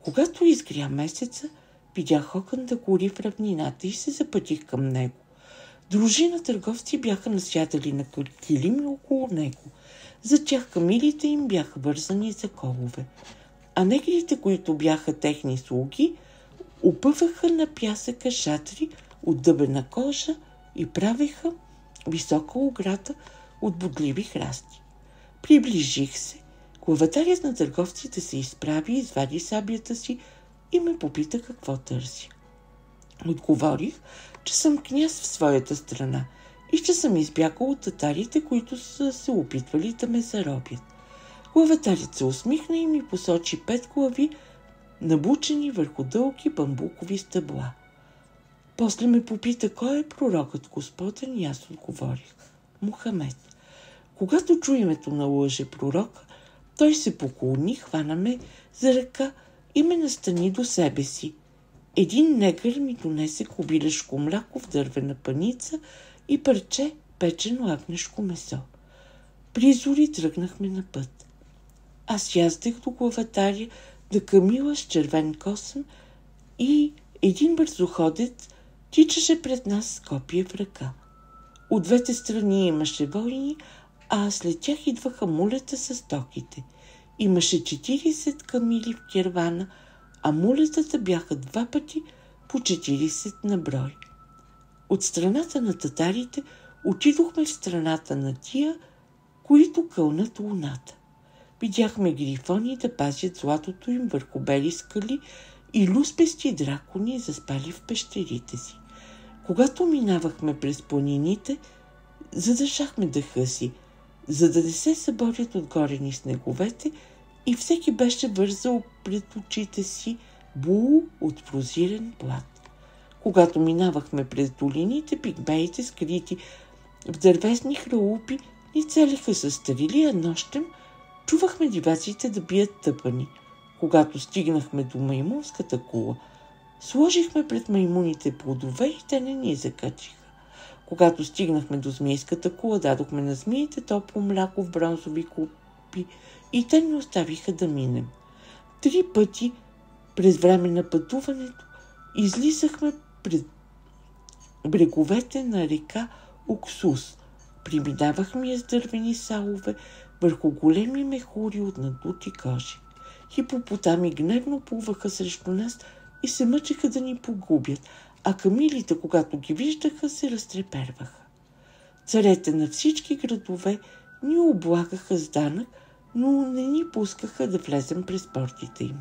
Когато изгря месеца, видях огън да гори в равнината и се запътих към него. Дружина търговци бяха насядали на килими около него. За тях камилите им бяха вързани за колове, а негрите, които бяха техни слуги, опъваха на пясъка шатри от дъбена кожа и правеха висока ограда от бодливи храсти. Приближих се. Главатарят на търговците се изправи, извади сабията си и ме попита какво търся. Отговорих, че съм княз в своята страна и че съм избягал от татарите, които са се опитвали да ме заробят. Главатарят се усмихна и ми посочи 5 глави, набучени върху дълги бамбукови стъбла. После ме попита кой е пророкът Господен и аз отговорих: Мухамед. Когато чу името на лъже пророка, той се поклони, хвана ме за ръка и ме настани до себе си. Един негър ми донесе кобилешко мляко в дървена паница и парче печено агнешко месо. При зори тръгнахме на път. Аз яздех до главатаря да камила с червен косъм и един бързоходец тичаше пред нас с копие в ръка. От двете страни имаше войни, а след тях идваха мулета с токите. Имаше 40 камили в кервана, а мулетата бяха 2 пъти по 40 на брой. От страната на татарите отидохме в страната на тия, които кълнат луната. Видяхме грифони да пазят златото им върху бели скали и люспести дракони заспали в пещерите си. Когато минавахме през планините, задържахме дъха си, за да не се съборят отгоре ни снеговете, и всеки беше вързал пред очите си було от прозирен плат. Когато минавахме през долините, пигмеите, скрити в дървесни хралупи, ни целиха със стрели, а нощем чувахме диваците да бият тъпани. Когато стигнахме до маймунската кула, сложихме пред маймуните плодове и те не ни закачиха. Когато стигнахме до змийската кула, дадохме на змиите топло мляко в бронзови купи и те ни оставиха да минем. 3 пъти през време на пътуването излизахме пред бреговете на река Уксус. Приминавахме я с дървени салове върху големи мехури от надути кожи. Хипопотами гневно плуваха срещу нас и се мъчеха да ни погубят, а камилите, когато ги виждаха, се разтреперваха. Царете на всички градове ни облагаха с данък, но не ни пускаха да влезем през портите им.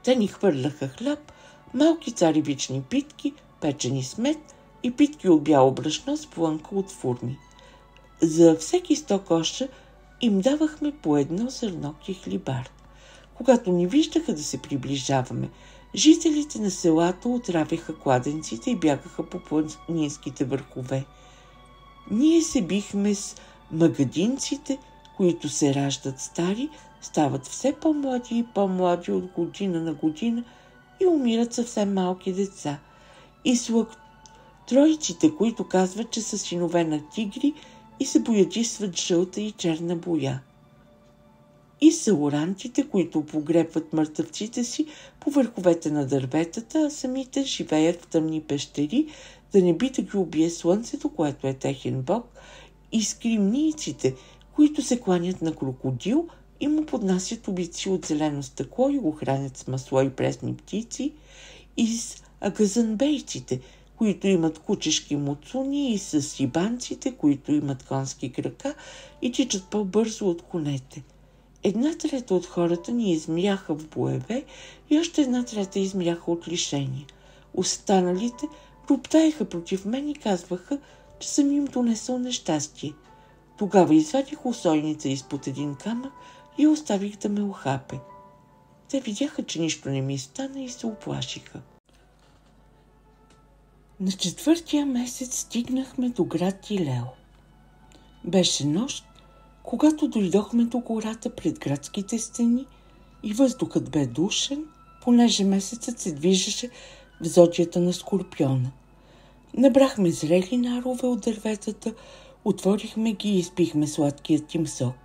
Те ни хвърляха хляб, малки царевични питки, печени с мед и питки от бяло брашно с плънка от фурни. За всеки 100 коша им давахме по 1 зърно кехлибар. Когато ни виждаха да се приближаваме, жителите на селата отравяха кладенците и бягаха по планинските върхове. Ние се бихме с магадинците, които се раждат стари, стават все по-млади и по-млади от година на година и умират съвсем малки деца. И с тройците, които казват, че са синове на тигри и се боядисват жълта и черна боя. И саурантите, които погребват мъртъвците си по върховете на дърветата, а самите живеят в тъмни пещери, да не би да ги убие слънцето, което е техен бог, и скримниците, които се кланят на крокодил и му поднасят убици от зелено стъкло и го хранят с масло и пресни птици, и с агазанбейците, които имат кучешки муцуни, и с сибанците, които имат конски крака и тичат по-бързо от конете. 1/3 от хората ни измряха в боеве и още 1/3 измряха от лишения. Останалите роптаеха против мен и казваха, че съм им донесъл нещастие. Тогава извадих усойница изпод един камък и оставих да ме ухапе. Те видяха, че нищо не ми стана и се уплашиха. На 4-тия месец стигнахме до град Илео. Беше нощ, когато дойдохме до гората пред градските стени и въздухът бе душен, понеже месецът се движеше в зодията на Скорпиона. Набрахме зрели нарове от дърветата, отворихме ги и изпихме сладкият им сок.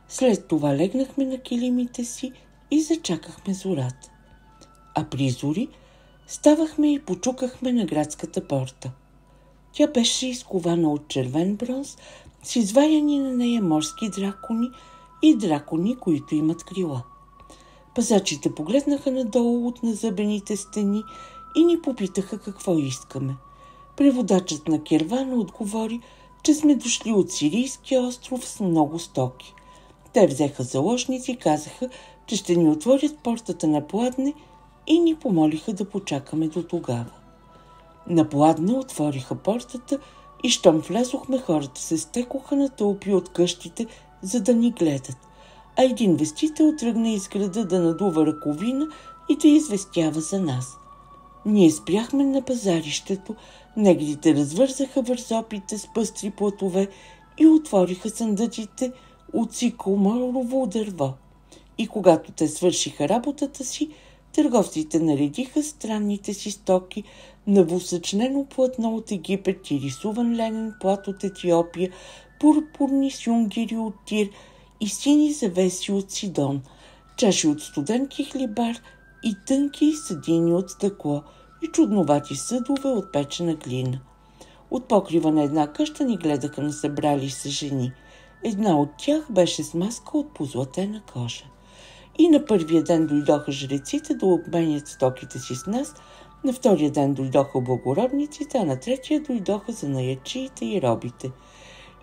След това легнахме на килимите си и зачакахме зората. А при зори ставахме и почукахме на градската порта. Тя беше изкована от червен бронз, с изваяни на нея морски дракони и дракони, които имат крила. Пазачите погледнаха надолу от назъбените стени и ни попитаха какво искаме. Преводачът на кервана отговори, че сме дошли от Сирийския остров с много стоки. Те взеха заложници и казаха, че ще ни отворят портата на пладне, и ни помолиха да почакаме до тогава. Напладне отвориха портата и щом влязохме, хората се стекоха на тълпи от къщите, за да ни гледат, а един вестител тръгна из града да надува ръковина и да известява за нас. Ние спряхме на пазарището, негрите развързаха вързопите с пъстри платове и отвориха съндъците от сикоморово дърво. И когато те свършиха работата си, търговците наредиха странните си стоки на двусъчнено платно от Египет и рисуван ленен плат от Етиопия, пурпурни сюнгери от Тир и сини завеси от Сидон, чаши от студен кихлибар и тънки съдини от стъкло и чудновати съдове от печена глина. От покрива на една къща ни гледаха насъбрали се жени. Една от тях беше с маска от позлатена кожа. И на първия ден дойдоха жреците да обменят стоките си с нас, на втория ден дойдоха благородниците, а на третия дойдоха занаятчиите и робите.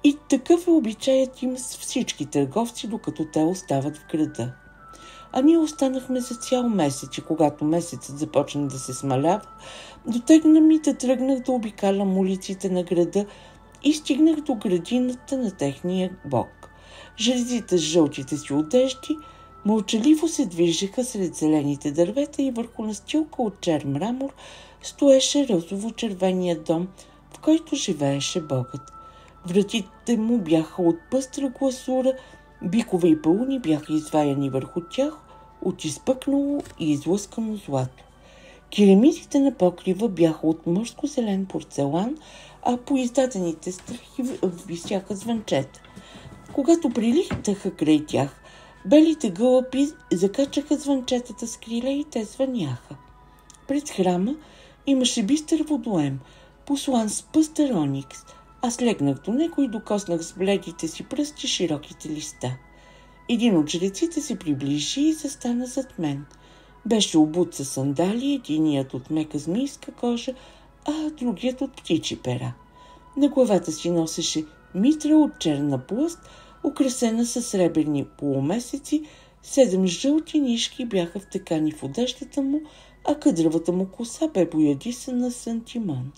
И такъв е обичаят им с всички търговци, докато те остават в града. А ние останахме за цял месец и когато месецът започна да се смалява, дотегна ми да тръгнах да обикалям улиците на града и стигнах до градината на техния бог. Жреците с жълтите си одежди мълчаливо се движеха сред зелените дървета и върху настилка от чер мрамор стоеше розово-червения дом, в който живееше Богът. Вратите му бяха от пъстра гласура, бикове и пауни бяха изваяни върху тях от изпъкнало и излъскано злато. Киремидите на покрива бяха от морско-зелен порцелан, а по издадените стрехи висяха звънчета. Когато прилитаха край тях, белите гълъби закачаха звънчетата с криле и те звъняха. Пред храма имаше бистър водоем, послан с пъстър оникс. Аз легнах до него и докоснах с бледите си пръсти широките листа. Един от жреците се приближи и застана зад мен. Беше обут със сандали, единият от мека змийска кожа, а другият от птичи пера. На главата си носеше митра от черна плъст, украсена със сребърни полумесеци, 7 жълти нишки бяха втекани в одеждата му, а къдравата му коса бе боядисана с антимон.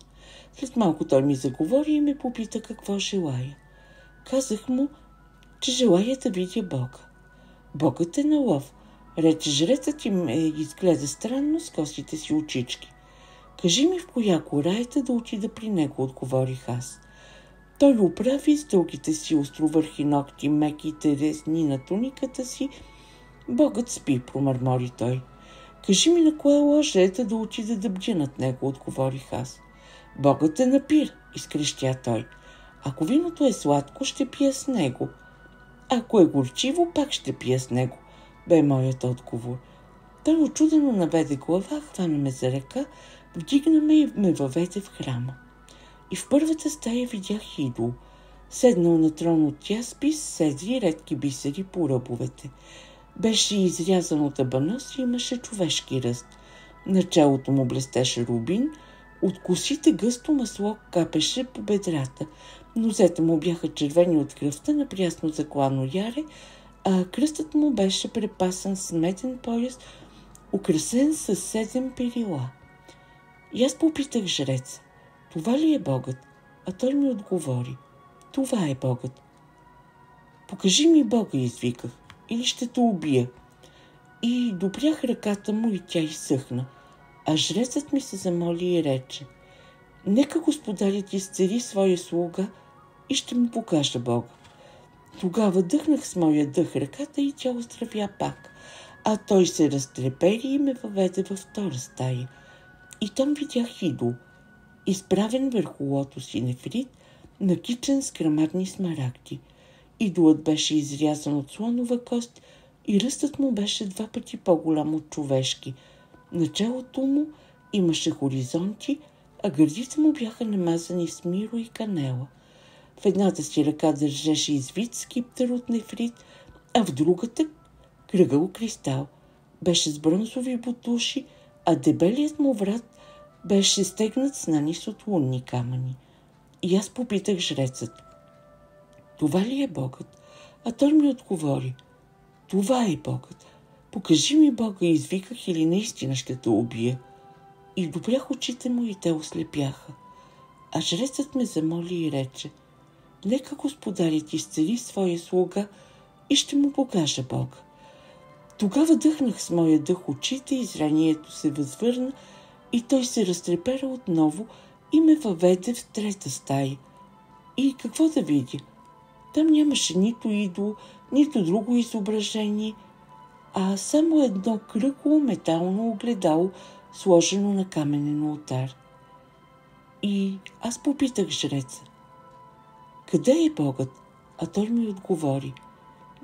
След малко той ми заговори и ме попита какво желая. Казах му, че желая да видя Бога. Богът е на лов, рече жрецът и ме изгледа странно с косите си очички. Кажи ми в коя гора е да отида при него, отговорих аз. Той го оправи с дългите си островърхи ногти, меките резни на туниката си. Богът спи, промърмори той. Кажи ми на коя ложа е да отида да бдя над него, отговорих аз. Богът е на пир, изкрещя той. Ако виното е сладко, ще пия с него. Ако е горчиво, пак ще пия с него, бе моят отговор. Той очудено наведе глава, хвана ме за ръка, вдигна ме и ме въведе в храма. И в първата стая видях идол. Седнал на трон от яспис, седри редки бисери по ръбовете. Беше изрязан от абанос и имаше човешки ръст. На челото му блестеше рубин, от косите гъсто масло капеше по бедрата. Нозете му бяха червени от кръвта на прясно заклано яре, а кръстът му беше препасан с меден пояс, украсен с 7 перила. И аз попитах жреца, това ли е Богът? А той ми отговори, това е Богът. Покажи ми Бога, извиках, или ще те убия. И допрях ръката му и тя изсъхна. А жрецът ми се замоли и рече, нека господарят изцели своя слуга и ще му покажа Бога. Тогава дъхнах с моя дъх ръката и тя оздравя пак, а той се разтрепери и ме въведе във втора стая. И там видях идол, изправен върху лотос и нефрит, накичен с грамадни смарагди. Идолът беше изрязан от слонова кост и ръстът му беше 2 пъти по-голям от човешки. На челото му имаше хоризонти, а гърдите му бяха намазани с миро и канела. В едната си ръка държеше извит скиптър от нефрит, а в другата кръгъл кристал. Беше с бронзови бутуши, а дебелият му врат беше стегнат с нанис от лунни камъни. И аз попитах жрецът, това ли е Богът? А той ми отговори, това е Богът. Покажи ми Бога, извиках, или наистина ще те убия. И допрях очите му и те ослепяха. А жрецът ме замоли и рече: нека господарят изцели своя слуга и ще му покажа Бога. Тогава дъхнах с моя дъх очите и зрението се възвърна и той се разтрепера отново и ме въведе в трета стая. И какво да видя? Там нямаше нито идол, нито друго изображение, а само едно кръгло метално огледало, сложено на каменен олтар. И аз попитах жреца: къде е Богът? А той ми отговори: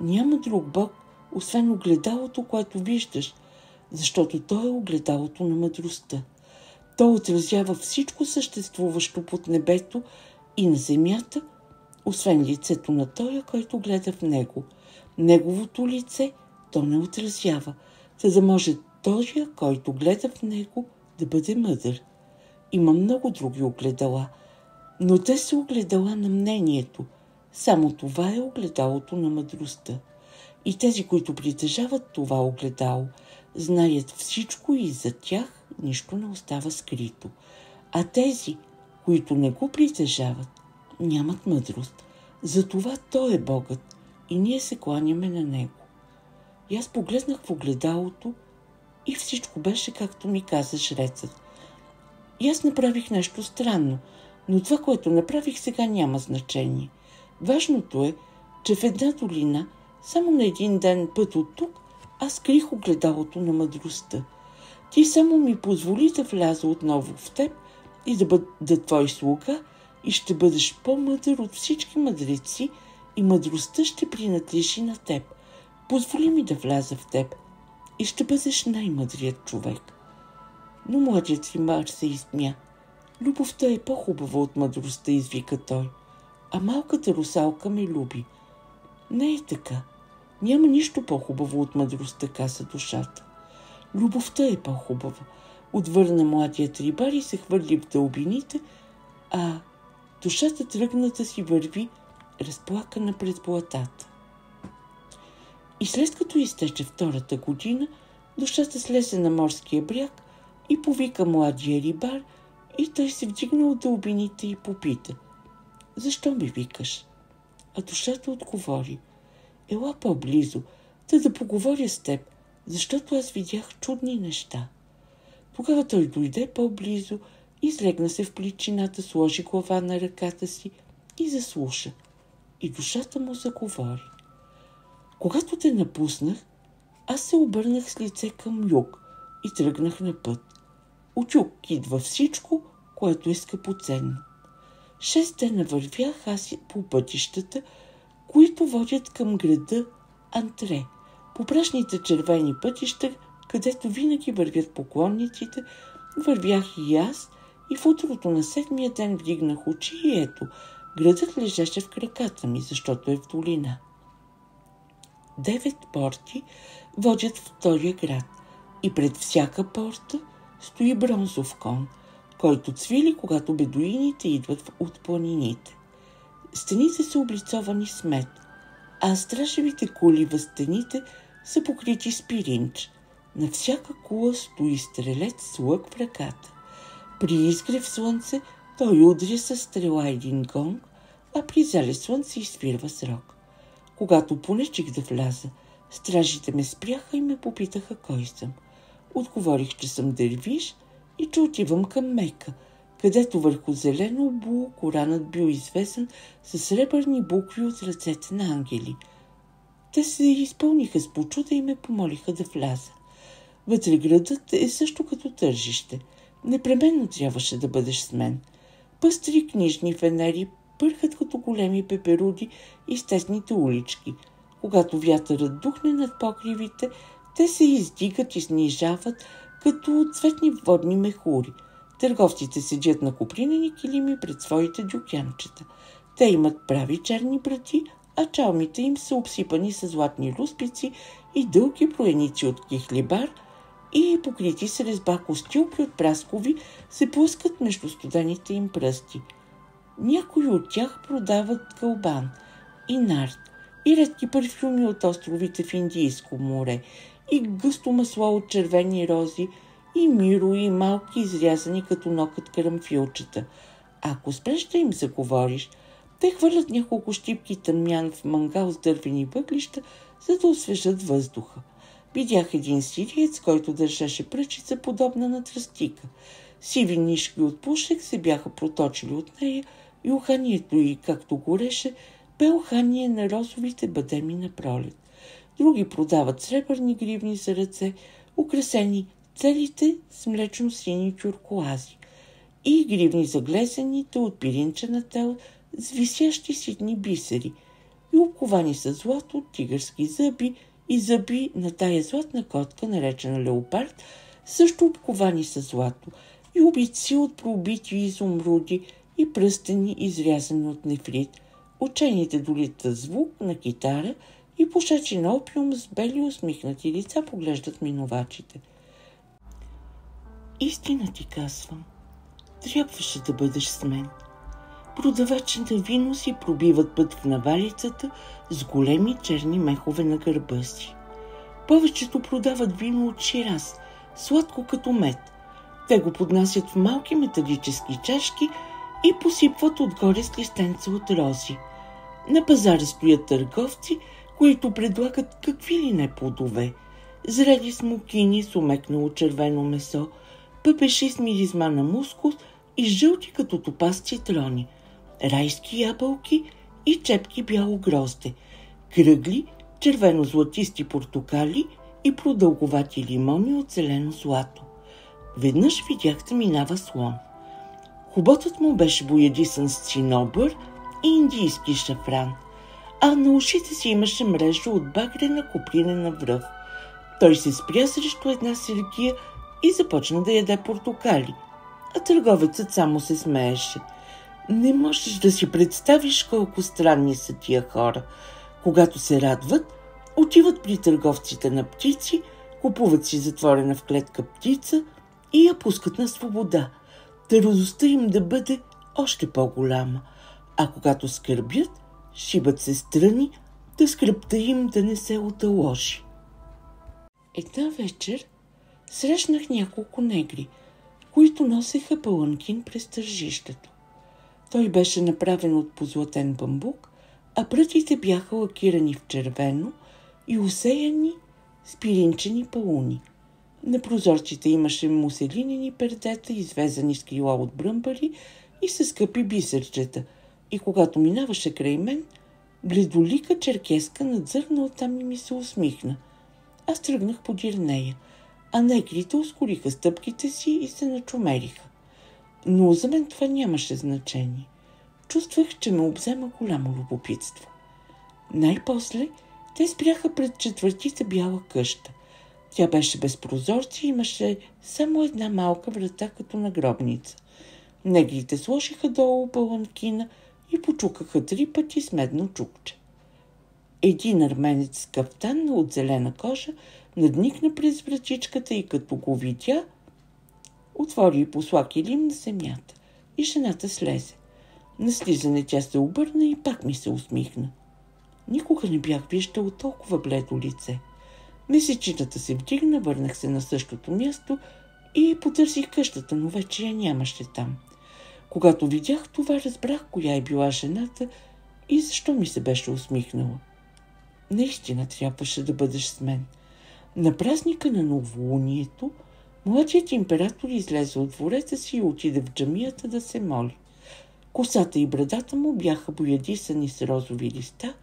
няма друг Бог, освен огледалото, което виждаш, защото то е огледалото на мъдростта. То отразява всичко съществуващо под небето и на земята, освен лицето на тоя, който гледа в него. Неговото лице то не отразява, за да може тоя, който гледа в него, да бъде мъдър. Има много други огледала, но те са огледала на мнението. Само това е огледалото на мъдростта. И тези, които притежават това огледало, знаят всичко и за тях нищо не остава скрито. А тези, които не го притежават, нямат мъдрост. Затова той е Богът и ние се кланяме на него. И аз погледнах в огледалото и всичко беше както ми каза жрецът. И аз направих нещо странно, но това, което направих сега, няма значение. Важното е, че в една долина, само на един ден път от тук, аз скрих огледалото на мъдростта. Ти само ми позволи да вляза отново в теб и да бъда твой слуга и ще бъдеш по-мъдър от всички мъдреци и мъдростта ще принадлежи на теб. Позволи ми да вляза в теб и ще бъдеш най-мъдрият човек. Но младият римар се изсмя. Любовта е по-хубава от мъдростта, извика той. А малката русалка ме люби. Не е така. Няма нищо по-хубаво от мъдростта, каза душата. Любовта е по-хубава, отвърна младият рибар и се хвърли в дълбините, а душата тръгна да си върви, разплакана пред платата. И след като изтече втората година, душата слезе на морския бряг и повика младия рибар, и той се вдигна от дълбините и попита: защо ми викаш? А душата отговори: ела по-близо, да поговоря с теб, защото аз видях чудни неща. Тогава той дойде по-близо, излегна се в пличината, сложи глава на ръката си и заслуша. И душата му заговори: когато те напуснах, аз се обърнах с лице към юг и тръгнах на път. От юг идва всичко, което е скъпоценно. 6 дена вървях аз по пътищата, които водят към града Антре, по прашните червени пътища, където винаги вървят поклонниците. Вървях и аз, и в утрото на 7-я ден вдигнах очи и ето, градът лежеше в краката ми, защото е в долина. 9 порти водят в втория град и пред всяка порта стои бронзов кон, който цвили, когато бедуините идват от планините. Стените са облицовани с мед, а стражевите кули във стените са покрити с пиринч. На всяка кула стои стрелец с лък в ръката. При изгрев слънце той удря със стрела един гонг, а при залез слънце изсвирва с рог. Когато понечих да вляза, стражите ме спряха и ме попитаха кой съм. Отговорих, че съм дервиш и че отивам към Мека, където върху зелено обуло Коранът бил извесен със сребърни букви от ръцете на ангели. Те се изпълниха с почуда и ме помолиха да вляза. Вътре градът е също като тържище. Непременно трябваше да бъдеш с мен. Пъстри книжни фенери пърхат като големи пеперуди из тесните улички. Когато вятърът духне над покривите, те се издигат и снижават като цветни водни мехури. Търговците седят на копринени килими пред своите дюкянчета. Те имат прави черни брати, а чалмите им са обсипани с златни люспици и дълги проеници от кихлибар и покрити с резба костюлки от праскови се плъскат между студените им пръсти. Някои от тях продават кълбан и нарт и редки парфюми от островите в Индийско море и гъсто масло от червени рози, и миро, и малки изрязани като нокът карамфилчета. Ако спреш да им заговориш, те хвърлят няколко щипки тъмян в мангал с дървени въглища, за да освежат въздуха. Видях един сириец, който държеше пръчица, подобна на тръстика. Сиви нишки от пушек се бяха проточили от нея и уханието й, както гореше, бе ухание на розовите бадеми на пролет. Други продават сребърни гривни за ръце, украсени целите с млечно-сини тюркоази, и гривни за глезените от пиринчена тел с висящи ситни бисери и обковани с злато, тигърски зъби и зъби на тая златна котка, наречена леопард, също обковани с злато, и обици от проубити изумруди и пръстени, изрязани от нефрит, учените долита звук на китара и пушачи на опиум с бели усмихнати лица поглеждат минувачите. Истина ти казвам, трябваше да бъдеш с мен. Продавачи на вино си пробиват път в навалицата с големи черни мехове на гърба си. Повечето продават вино от Шираз, сладко като мед. Те го поднасят в малки металически чашки и посипват отгоре с листенца от рози. На пазара стоят търговци, които предлагат какви ли не плодове. Зрели смокини с умекнало червено месо, пъпеши с миризма на мускус и жълти като топаз цитрони, райски ябълки и чепки бяло грозде, кръгли, червено-златисти портокали и продълговати лимони от зелено злато. Веднъж видях да минава слон. Хоботът му беше боядисан с цинобър и индийски шафран, а на ушите си имаше мрежа от багрена копринена връв. Той се спря срещу една сергия и започна да яде портокали, а търговецът само се смееше. Не можеш да си представиш колко странни са тия хора. Когато се радват, отиват при търговците на птици, купуват си затворена в клетка птица и я пускат на свобода, да радостта им да бъде още по-голяма. А когато скърбят, шибат се страни, да скръбта им да не се оталожи. Една вечер срещнах няколко негри, които носеха паланкин през тържището. Той беше направен от позлатен бамбук, а прътите бяха лакирани в червено и усеяни с пиринчени палуни. На прозорците имаше муселинени пердета, извезани с крила от бръмбари и с скъпи бисерчета, и когато минаваше край мен, бледолика черкеска надзърна оттам и ми се усмихна. Аз тръгнах подир нея, а негрите ускориха стъпките си и се начумериха. Но за мен това нямаше значение. Чувствах, че ме обзема голямо любопитство. Най-после те спряха пред четвъртите бяла къща. Тя беше без прозорци и имаше само една малка врата като на гробница. Негрите сложиха долу паланкина и почукаха 3 пъти с медно чукче. Един арменец с кафтан от зелена кожа надникна през вратичката и като го видя, отвори и посла килим на земята и жената слезе. На слизане тя се обърна и пак ми се усмихна. Никога не бях виждал толкова бледо лице. Месечината се вдигна, върнах се на същото място и потърсих къщата, но вече я нямаше там. Когато видях това, разбрах коя е била жената и защо ми се беше усмихнала. Наистина трябваше да бъдеш с мен. На празника на новолунието младият император излезе от двореца си и отиде в джамията да се моли. Косата и брадата му бяха боядисани с розови листа,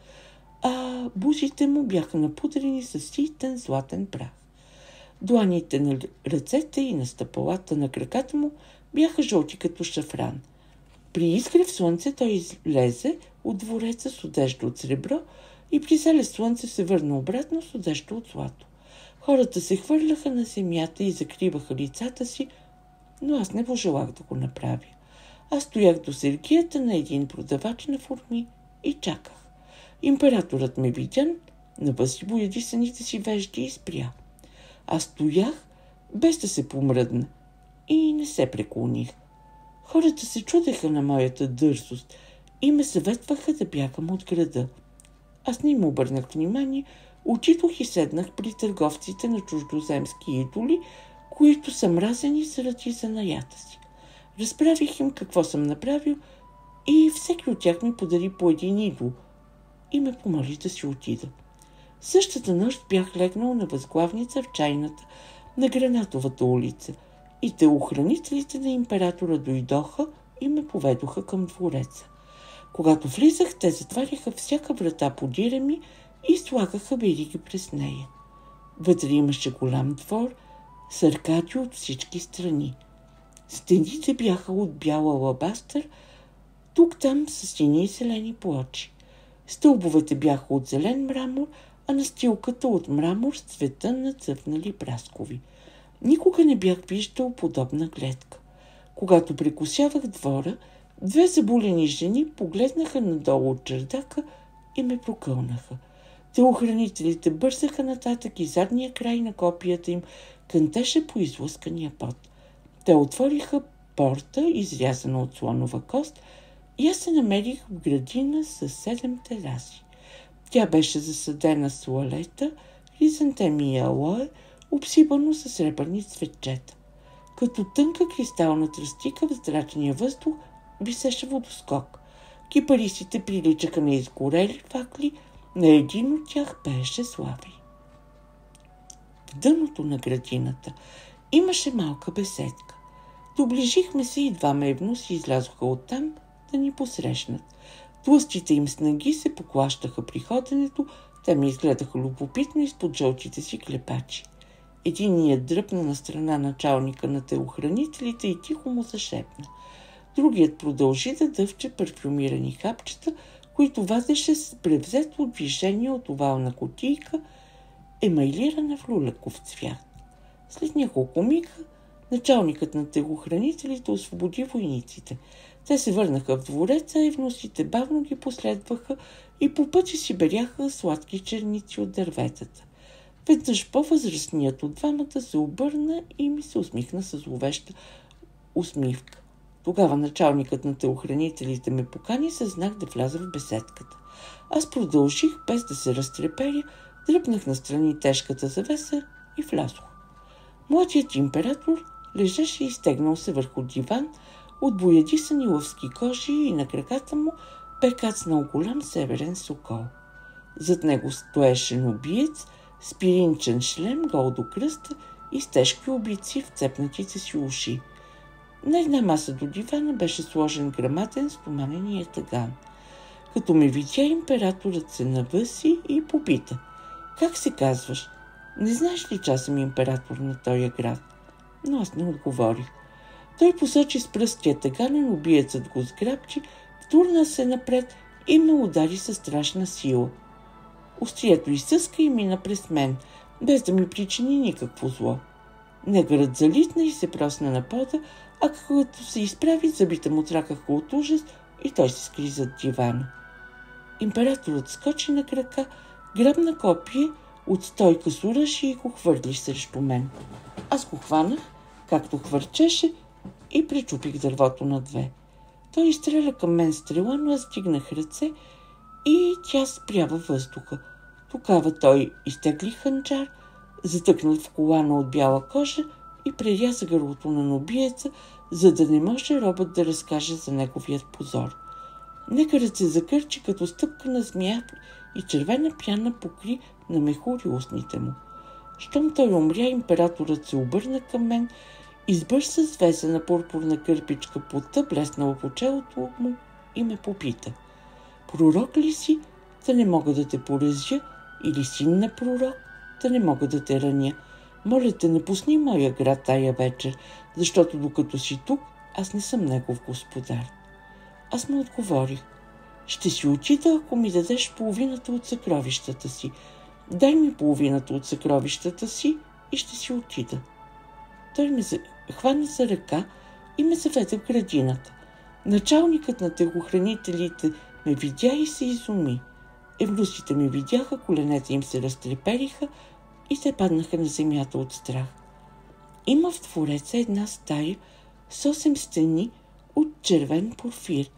а бузите му бяха напудрени с ситен златен прах. Дланите на ръцете и на стъпалата на краката му бяха жълти като шафран. При изгрев слънце той излезе от двореца с одежда от сребро и при залез слънце се върна обратно с одежда от злато. Хората се хвърляха на земята и закриваха лицата си, но аз не пожелах да го направя. Аз стоях до сергията на един продавач на форми и чаках. Императорът ме видя, навъси боядисаните си вежди и спря. Аз стоях, без да се помръдна, и не се преклоних. Хората се чудеха на моята дързост и ме съветваха да бягам от града. Аз не им обърнах внимание, Отидох и седнах при търговците на чуждоземски идоли, които са мразени заради занаята си. Разправих им какво съм направил и всеки от тях ми подари по един идол и ме помоли да си отида. Същата нощ бях легнал на възглавница в чайната на Гранатовата улица и телохранителите на императора дойдоха и ме поведоха към двореца. Когато влизах, те затваряха всяка врата подире ми и слагаха вериги през нея. Вътре имаше голям двор с аркади от всички страни. Стените бяха от бял алабастър, тук-там с сини и зелени плочи. Стълбовете бяха от зелен мрамор, а настилката от мрамор с цвета на цъфнали праскови. Никога не бях виждал подобна гледка. Когато прекусявах двора, две забулени жени погледнаха надолу от чердака и ме прокълнаха. Телохранителите бързаха нататък и задния край на копията им кънтеше по излъскания пот. Те отвориха порта, изрязана от слонова кост, и аз се намерих в градина с 7 тераси. Тя беше засадена с лалета, хризантеми и алоe, обсипано с сребърни цветчета. Като тънка кристална тръстика в здрачния въздух висеше водоскок. Кипарисите приличаха на изгорели факли, на един от тях пееше Славей. В дъното на градината имаше малка беседка. Доближихме се и двама евнуси излязоха оттам да ни посрещнат. Тлъстите им снаги се поклащаха при ходенето, те ме изгледаха любопитно изпод жълтите си клепачи. Единият дръпна на страна началника на телохранителите и тихо му зашепна. Другият продължи да дъвче парфюмирани хапчета, които вадеше с превзето движение от овална кутийка, емайлирана в люлеков цвят. След няколко мига началникът на телохранителите освободи войниците. Те се върнаха в двореца, а евнусите бавно ги последваха и по пътя си беряха сладки черници от дърветата. Веднъж по-възрастният от двамата се обърна и ми се усмихна с зловеща усмивка. Тогава началникът на телохранителите ме покани със знак да вляза в беседката. Аз продължих, без да се разтреперя, дръпнах настрани тежката завеса и влязох. Младият император лежеше изтегнал се върху диван от боядисани лъвски кожи и на краката му бе кацнал голям северен сокол. Зад него стоеше нубиец с пиринчен шлем, гол до кръста и с тежки обици в цепнатите си уши. На една маса до дивана беше сложен грамаден стоманен ятаган. Като ме видя, императорът се навъси и попита: „Как се казваш? Не знаеш ли, че аз съм император на този град?“ Но аз не отговорих. Той посочи с пръст ятаганен, убиецът го сграбчи, втурна се напред и ме удари със страшна сила. Острието изсъска и мина през мен, без да ми причини никакво зло. Негърът залитна и се просна на пода, а като се изправи, зъбите му тракаха от ужас и той се скри зад дивана. Императорът скочи на крака, грабна копие от стойка с оръжие и го хвърли срещу мен. Аз го хванах, както хвърчеше, и пречупих дървото на две. Той изстреля към мен стрела, но аз стигнах ръце и тя спря във въздуха. Тогава той изтегли ханджар, затъкнат в колана от бяла кожа и преряза гърлото на нубиеца, за да не може робът да разкаже за неговият позор. Некърът се закърчи като стъпка на змия и червена пяна покри на мехури устните му. Щом той умря, императорът се обърна към мен, избърса свезена пурпурна кърпичка пота, блеснала по челото му и ме попита: „Пророк ли си, да не мога да те поразя, или син на пророк, да не мога да те раня? Моля те, напусни моя град тая вечер, защото докато си тук, аз не съм негов господар.“ Аз му отговорих: „Ще си отида, ако ми дадеш половината от съкровищата си. Дай ми половината от съкровищата си и ще си отида.“ Той ме хвана за ръка и ме заведе в градината. Началникът на телохранителите ме видя и се изуми. Евнусите ме видяха, коленете им се разтрепериха и те паднаха на земята от страх. Има в двореца една стая с 8 стени от червен порфир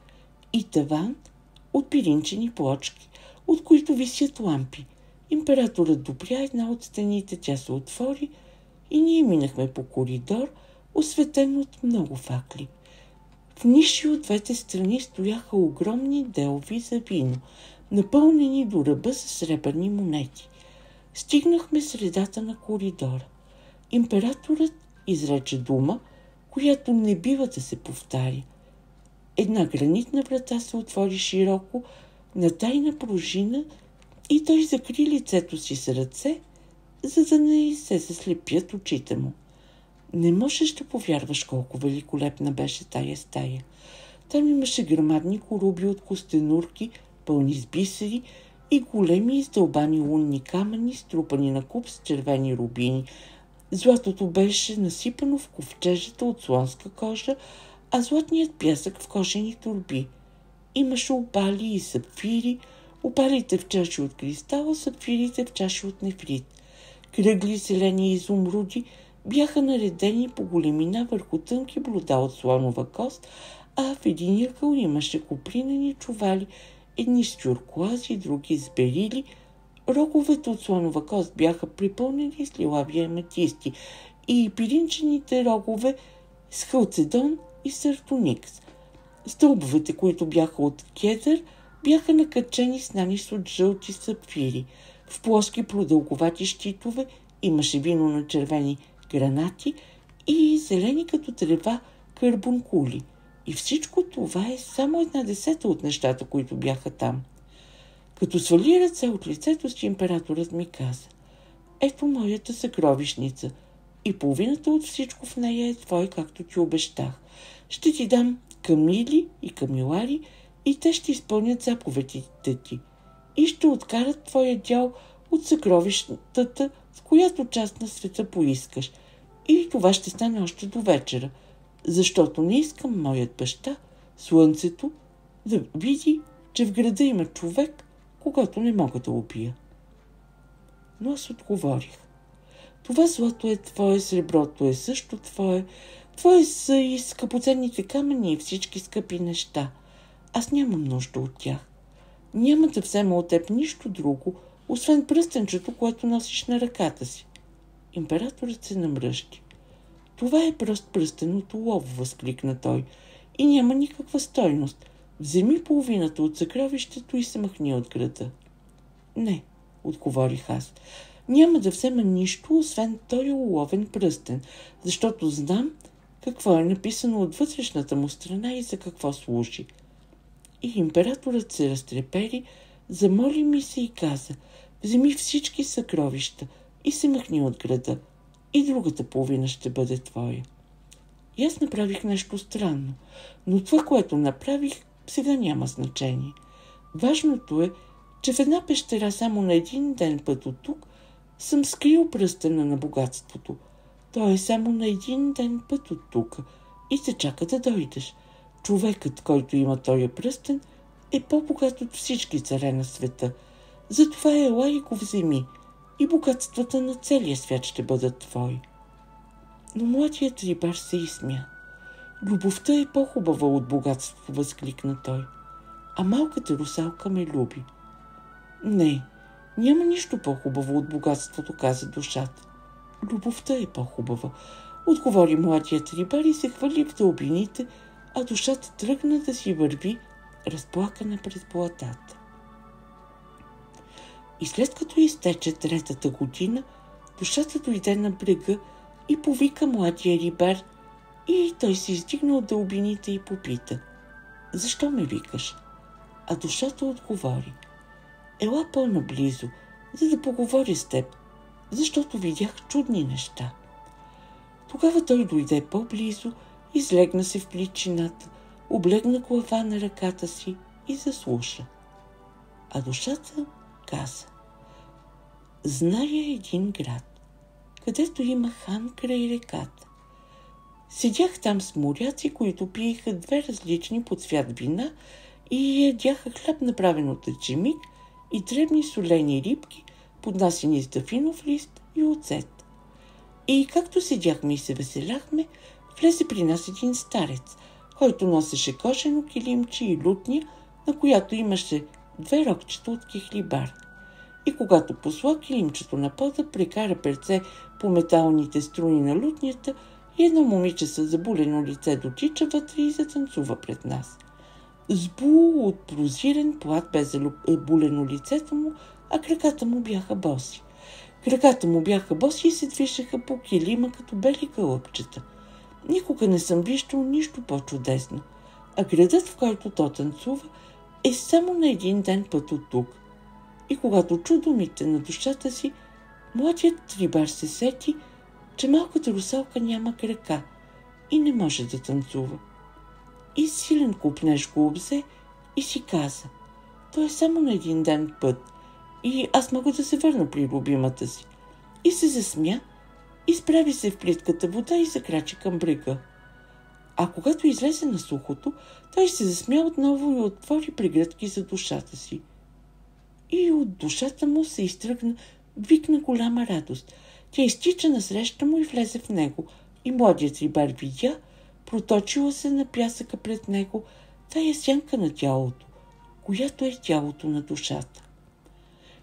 и таван от пиринчени плочки, от които висят лампи. Императорът допря една от стените, тя се отвори и ние минахме по коридор, осветен от много факли. В ниши от двете страни стояха огромни делви за вино, напълнени до ръба с сребърни монети. Стигнахме средата на коридора. Императорът изрече дума, която не бива да се повтаря. Една гранитна врата се отвори широко на тайна пружина и той закри лицето си с ръце, за да не се заслепят очите му. Не можеш да повярваш колко великолепна беше тая стая. Там имаше грамадни коруби от костенурки, пълни с бисери и големи издълбани лунни камъни, струпани на куп с червени рубини. Златото беше насипано в ковчежата от слонска кожа, а златният пясък в кожени торби. Имаше опали и сапфири, опалите в чаши от кристал, сапфирите в чаши от нефрит. Кръгли зелени изумруди бяха наредени по големина върху тънки блюда от слонова кост, а в един ъгъл имаше копринени чували, едни с тюркоази, други с берили. Роговете от слонова кост бяха припълнени с лилави аметисти и пиринчените рогове с халцедон и сартоникс. Стълбовете, които бяха от кедър, бяха накачени с нанис от жълти сапфири. В плоски продълговати щитове имаше вино на червени гранати и зелени като трева карбункули. И всичко това е само 1/10 от нещата, които бяха там. Като свали ръце от лицето си, императорът ми каза: ето моята съкровищница и половината от всичко в нея е твой, както ти обещах. Ще ти дам камили и камилари и те ще изпълнят заповедите ти и ще откарат твоя дял от съкровищата, в която част на света поискаш. И това ще стане още до вечера, защото не искам моят баща, слънцето, да види, че в града има човек, когато не мога да убия. Но аз отговорих: това злато е твое, среброто е също твое, твое са и скъпоценните камъни и всички скъпи неща. Аз нямам нужда от тях. Няма да взема от теб нищо друго, освен пръстенчето, което носиш на ръката си. Императорът се намръщи. Това е прост пръстен от олово, възкликна той, и няма никаква стойност. Вземи половината от съкровището и се махни от града. Не, отговорих аз. Няма да взема нищо, освен този оловен пръстен, защото знам какво е написано от вътрешната му страна и за какво служи. И императорът се разтрепери, замоли ми се и каза: вземи всички съкровища и се махни от града, и другата половина ще бъде твоя. И аз направих нещо странно, но това, което направих, сега няма значение. Важното е, че в една пещера само на един ден път от тук съм скрил пръстена на богатството. Той е само на един ден път от тук и се чака да дойдеш. Човекът, който има този пръстен, е по-богат от всички царе на света. Затова ела и го вземи, и богатствата на целия свят ще бъдат твои. Но младият рибар се изсмя. Любовта е по-хубава от богатството, възкликна той. А малката русалка ме люби. Не, няма нищо по-хубаво от богатството, каза душата. Любовта е по-хубава, отговори младият рибар и се хвърли в дълбините, а душата тръгна да си върви, разплакана през блатата. И след като изтече 3-та година, душата дойде на брега и повика младия рибар, и той се издигна от дълбините и попита: защо ме викаш? А душата отговори: ела по-наблизо, за да поговоря с теб, защото видях чудни неща. Тогава той дойде по-близо, излегна се в пличината, облегна глава на ръката си и заслуша. А душата каза: зная един град, където има хан край реката. Седях там с моряци, които пиеха 2 различни по цвят вина и ядяха хляб, направен от ечемик, и дребни солени рибки, поднасени с дафинов лист и оцет. И както седяхме и се веселяхме, влезе при нас един старец, който носеше кожено килимче и лутня, на която имаше 2 рокчета от кехлибар. И когато посла килимчето на пода, прекара перце по металните струни на лутнята и едно момиче с забулено лице дотича вътре и затанцува пред нас. Сбу от прозирен плат бе забулено лицето му, а краката му бяха боси. Краката му бяха боси и се движеха по килима като бели гълъбчета. Никога не съм виждал нищо по-чудесно, а градът, в който то танцува, е само на един ден път от тук. И когато чу думите на душата си, младият рибар се сети, че малката русалка няма крака и не може да танцува. И силен купнеж го обзе и си каза: той е само на един ден път и аз мога да се върна при любимата си. И се засмя, изправи се в плитката вода и закрачи към брега. А когато излезе на сухото, той се засмя отново и отвори прегръдки за душата си. И от душата му се изтръгна вик на голяма радост. Тя изтича насреща му и влезе в него. И младият рибар видя, проточила се на пясъка пред него, тая сянка на тялото, която е тялото на душата.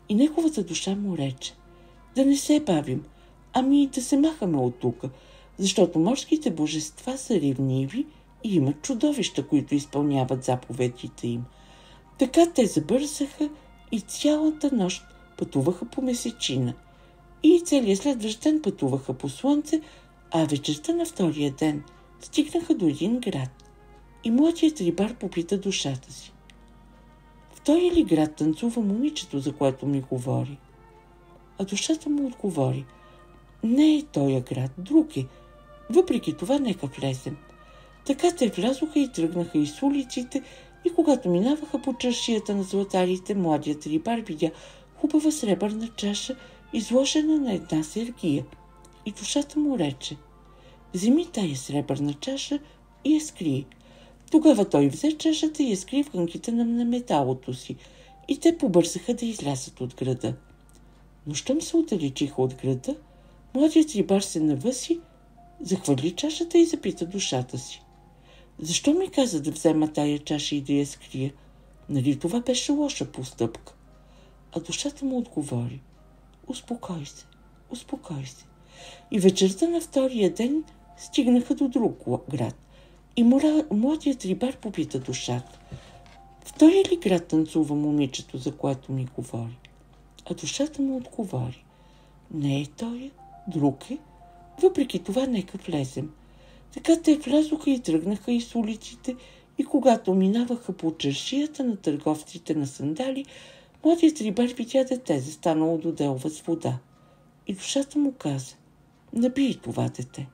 И неговата душа му рече: да не се бавим, ами да се махаме от тука, защото морските божества са ревниви и имат чудовища, които изпълняват заповедите им. Така те забързаха и цялата нощ пътуваха по месечина. И целият следващ ден пътуваха по слънце, а вечерта на втория ден стигнаха до един град. И младият рибар попита душата си: в този ли град танцува момичето, за което ми говори? А душата му отговори: не е този град, друг е. Въпреки това, нека влезем. Така те влязоха и тръгнаха из улиците, и когато минаваха по чашията на златарите, младият рибар видя хубава сребърна чаша, изложена на една сергия. И душата му рече: вземи тая сребърна чаша и я скрий. Тогава той взе чашата и я скри в хънките на металото си, и те побързаха да излязат от града. Но щом се отдалечиха от града, младият рибар се навъси, захвърли чашата и запита душата си: защо ми каза да взема тая чаша и да я скрия? Нали това беше лоша постъпка? А душата му отговори: успокой се, успокой се. И вечерта на втория ден стигнаха до друг град. И младият рибар попита душата: в този ли град танцува момичето, за което ми говори? А душата му отговори: не е той, друг е. Въпреки това, нека влезем. Така те влязоха и тръгнаха из улиците, и когато минаваха по чаршията на търговците на сандали, младият рибар видя дете, застанало до делва с вода. И душата му каза: набий това дете.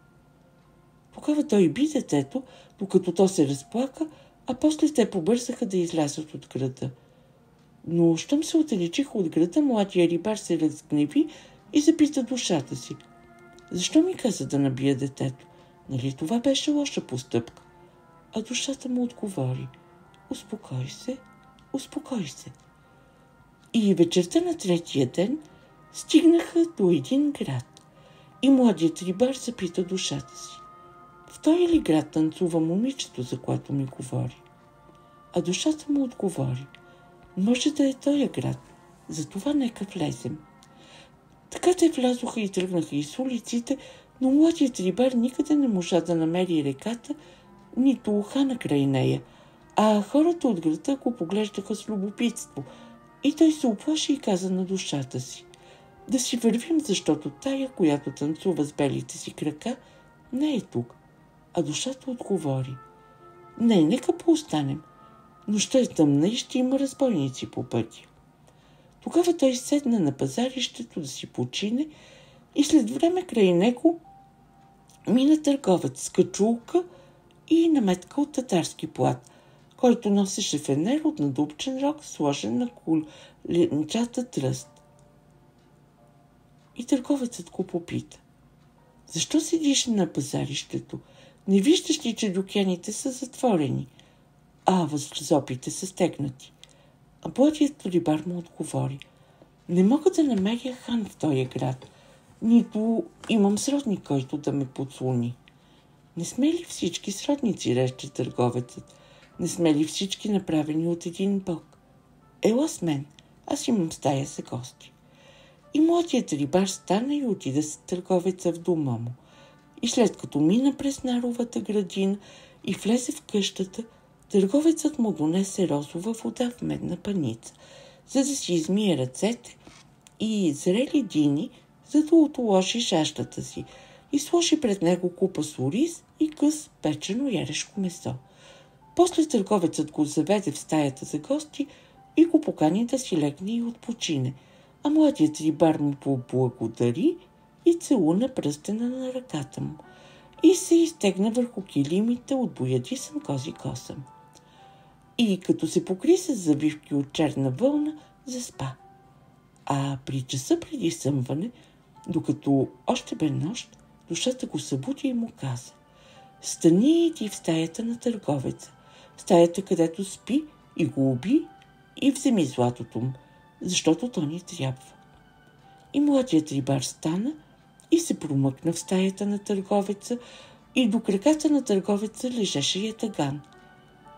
Тогава той би детето, докато то се разплака, а после те побързаха да излязат от града. Но щом се отдалечиха от града, младия рибар се разгневи и запита душата си: защо ми каза да набия детето? Нали това беше лоша постъпка? А душата му отговори: успокой се, успокой се. И вечерта на третия ден стигнаха до един град. И младият рибар запита душата си: в този ли град танцува момичето, за което ми говори? А душата му отговори: може да е този град, затова нека влезем. Така те влязоха и тръгнаха из улиците, но младият рибар никъде не можа да намери реката, нито ухана край нея, а хората от града го поглеждаха с любопитство. И той се уплаши и каза на душата си: да си вървим, защото тая, която танцува с белите си крака, не е тук. А душата отговори: не, нека поостанем. Нощта е тъмна и ще има разбойници по пътя. Тогава той седна на пазарището да си почине и след време край него мина търговец с качулка и наметка от татарски плат, който носеше фенер от надупчен рог, сложен на коленчата тръст. И търговецът го попита: защо седиш на пазарището? Не виждаш ли, че дюкяните са затворени, а възлозопите са стегнати? А младият рибар му отговори: не мога да намеря хан в този град, нито имам сродник, който да ме подслони. Не сме ли всички сродници, рече търговецът? Не сме ли всички направени от един бог? Ела с мен, аз имам стая за гости. И младият рибар стана и отида с търговеца в дома му. И след като мина през наровата градина и влезе в къщата, търговецът му донесе розова вода в медна паница, за да си измие ръцете, и зрели дини, за да отложи жаждата си, и сложи пред него купа с ориз и къс печено ярешко месо. После търговецът го заведе в стаята за гости и го покани да си легне и отпочине, а младият рибар му поблагодари и целуна пръстена на ръката му и се изтегна върху килимите от боядисан кози косъм. И като се покри с завивки от черна вълна, заспа. А при часа преди съмване, докато още бе нощ, душата го събуди и му каза: стани и иди в стаята на търговеца, стаята, където спи, и го уби и вземи златото му, защото то ни трябва. И младият рибар стана и се промъкна в стаята на търговеца, и до краката на търговеца лежеше ятаган,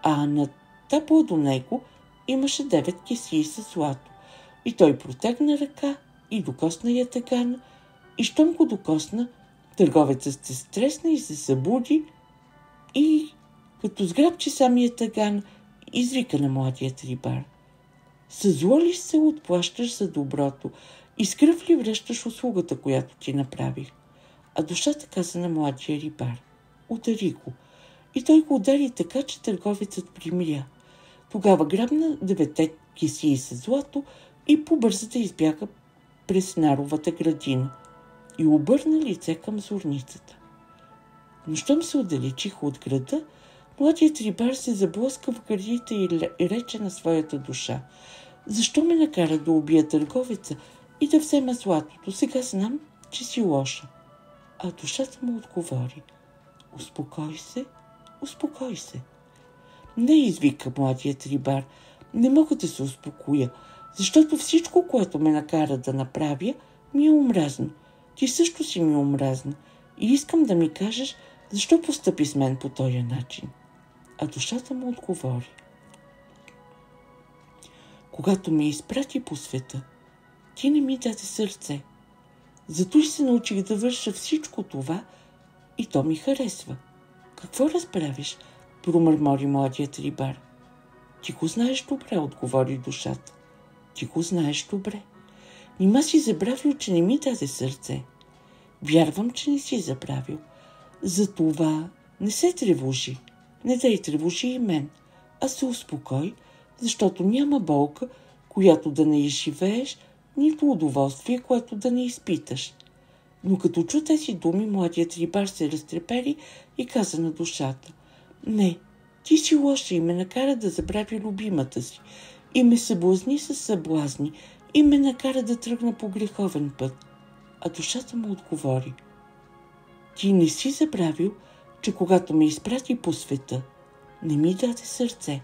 а на табла до него имаше 9 кесии със злато. И той протегна ръка и докосна ятагана, и щом го докосна, търговецът се стресна и се събуди, и като сграбчи самия таган, извика на младият рибар: със зло ли се отплащаш за доброто и с кръв ли връщаш услугата, която ти направих? А душата каза на младия рибар: удари го. И той го удари така, че търговецът примиря. Тогава грабна 9 кесии със злато и побърза да избяга през наровата градина и обърна лице към зорницата. Но щом се отдалечиха от града, младият рибар се заблъска в гърдите и рече на своята душа: защо ме накара да убия търговеца и да взема златото? Сега знам, че си лоша. А душата му отговори: успокой се, успокой се. Не, извика младият рибар, не мога да се успокоя, защото всичко, което ме накара да направя, ми е омразно. Ти също си ми омразна и искам да ми кажеш, защо постъпи с мен по този начин. А душата му отговори: когато ме изпрати по света, ти не ми даде сърце. Зато и се научих да върша всичко това и то ми харесва. Какво разправиш? Промърмори младият рибар. Ти го знаеш добре, отговори душата. Ти го знаеш добре. Нима си забравил, че не ми даде сърце. Вярвам, че не си забравил. Затова не се тревожи. Не дай тревожи и мен, а се успокой, защото няма болка, която да не изживееш, нито удоволствие, което да не изпиташ. Но като чу тези думи, младият рибар се разтрепери и каза на душата: не, ти си лоша и ме накара да забравя любимата си, и ме съблазни с съблазни, и ме накара да тръгна по греховен път. А душата му отговори: ти не си забравил, че когато ме изпрати по света, не ми даде сърце.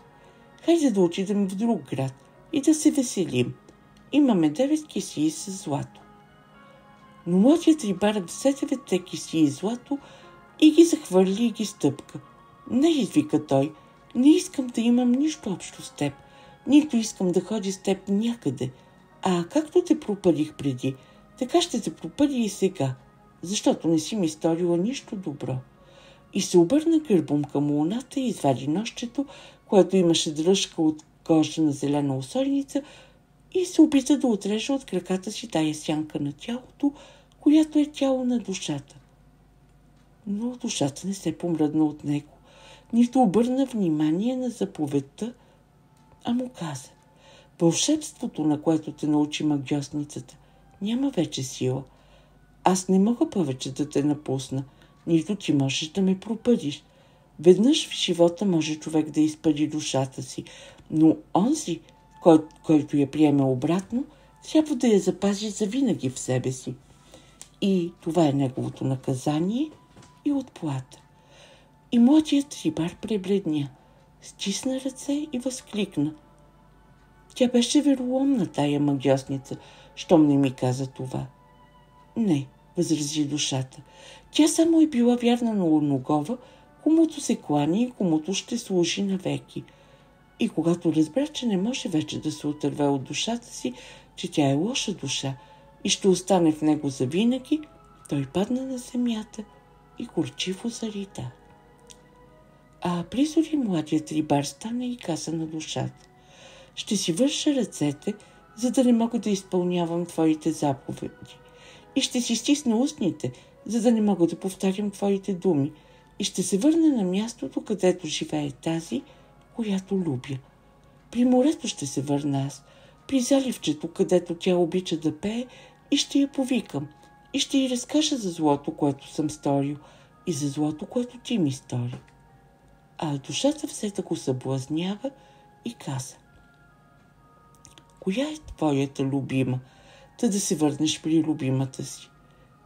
Хайде да отидем в друг град и да се веселим. Имаме 9 кесии с злато. Но младият рибар взе 9 кесии злато и ги захвърли и ги стъпка. Не, извика той, не искам да имам нищо общо с теб, нито искам да ходя с теб някъде. А както те пропъдих преди, така ще те пропъди и сега, защото не си ми сторила нищо добро. И се обърна гърбом към луната и извади нощчето, което имаше дръжка от кожа на зелена усойница, и се опита да отреже от краката си тая сянка на тялото, която е тяло на душата. Но душата не се помръдна от него, нито обърна внимание на заповедта, а му каза: вълшебството, на което те научи магьосницата, няма вече сила. Аз не мога повече да те напусна, нито ти можеш да ме пропъдиш. Веднъж в живота може човек да изпъди душата си, но онзи, който я приеме обратно, трябва да я запази завинаги в себе си. И това е неговото наказание и отплата. И младият рибар пребледня, стисна ръце и възкликна: тя беше вероломна, тая магьосница, щом не ми каза това. Не, възрази душата, тя само е била вярна на Луногова, комуто се клани и комуто ще служи навеки. И когато разбра, че не може вече да се отърве от душата си, че тя е лоша душа и ще остане в него завинаги, той падна на земята и горчиво зарида. А близо ли младият рибар стана и каза на душата: ще си върша ръцете, за да не мога да изпълнявам твоите заповеди. И ще си стисна устните, за да не мога да повтарям твоите думи. И ще се върна на мястото, където живее тази, която любя. При морето ще се върна аз, при заливчето, където тя обича да пее, и ще я повикам. И ще й разкажа за злото, което съм сторил, и за злото, което ти ми стори. А душата все да го съблазнява и каза: коя е твоята любима, та да се върнеш при любимата си?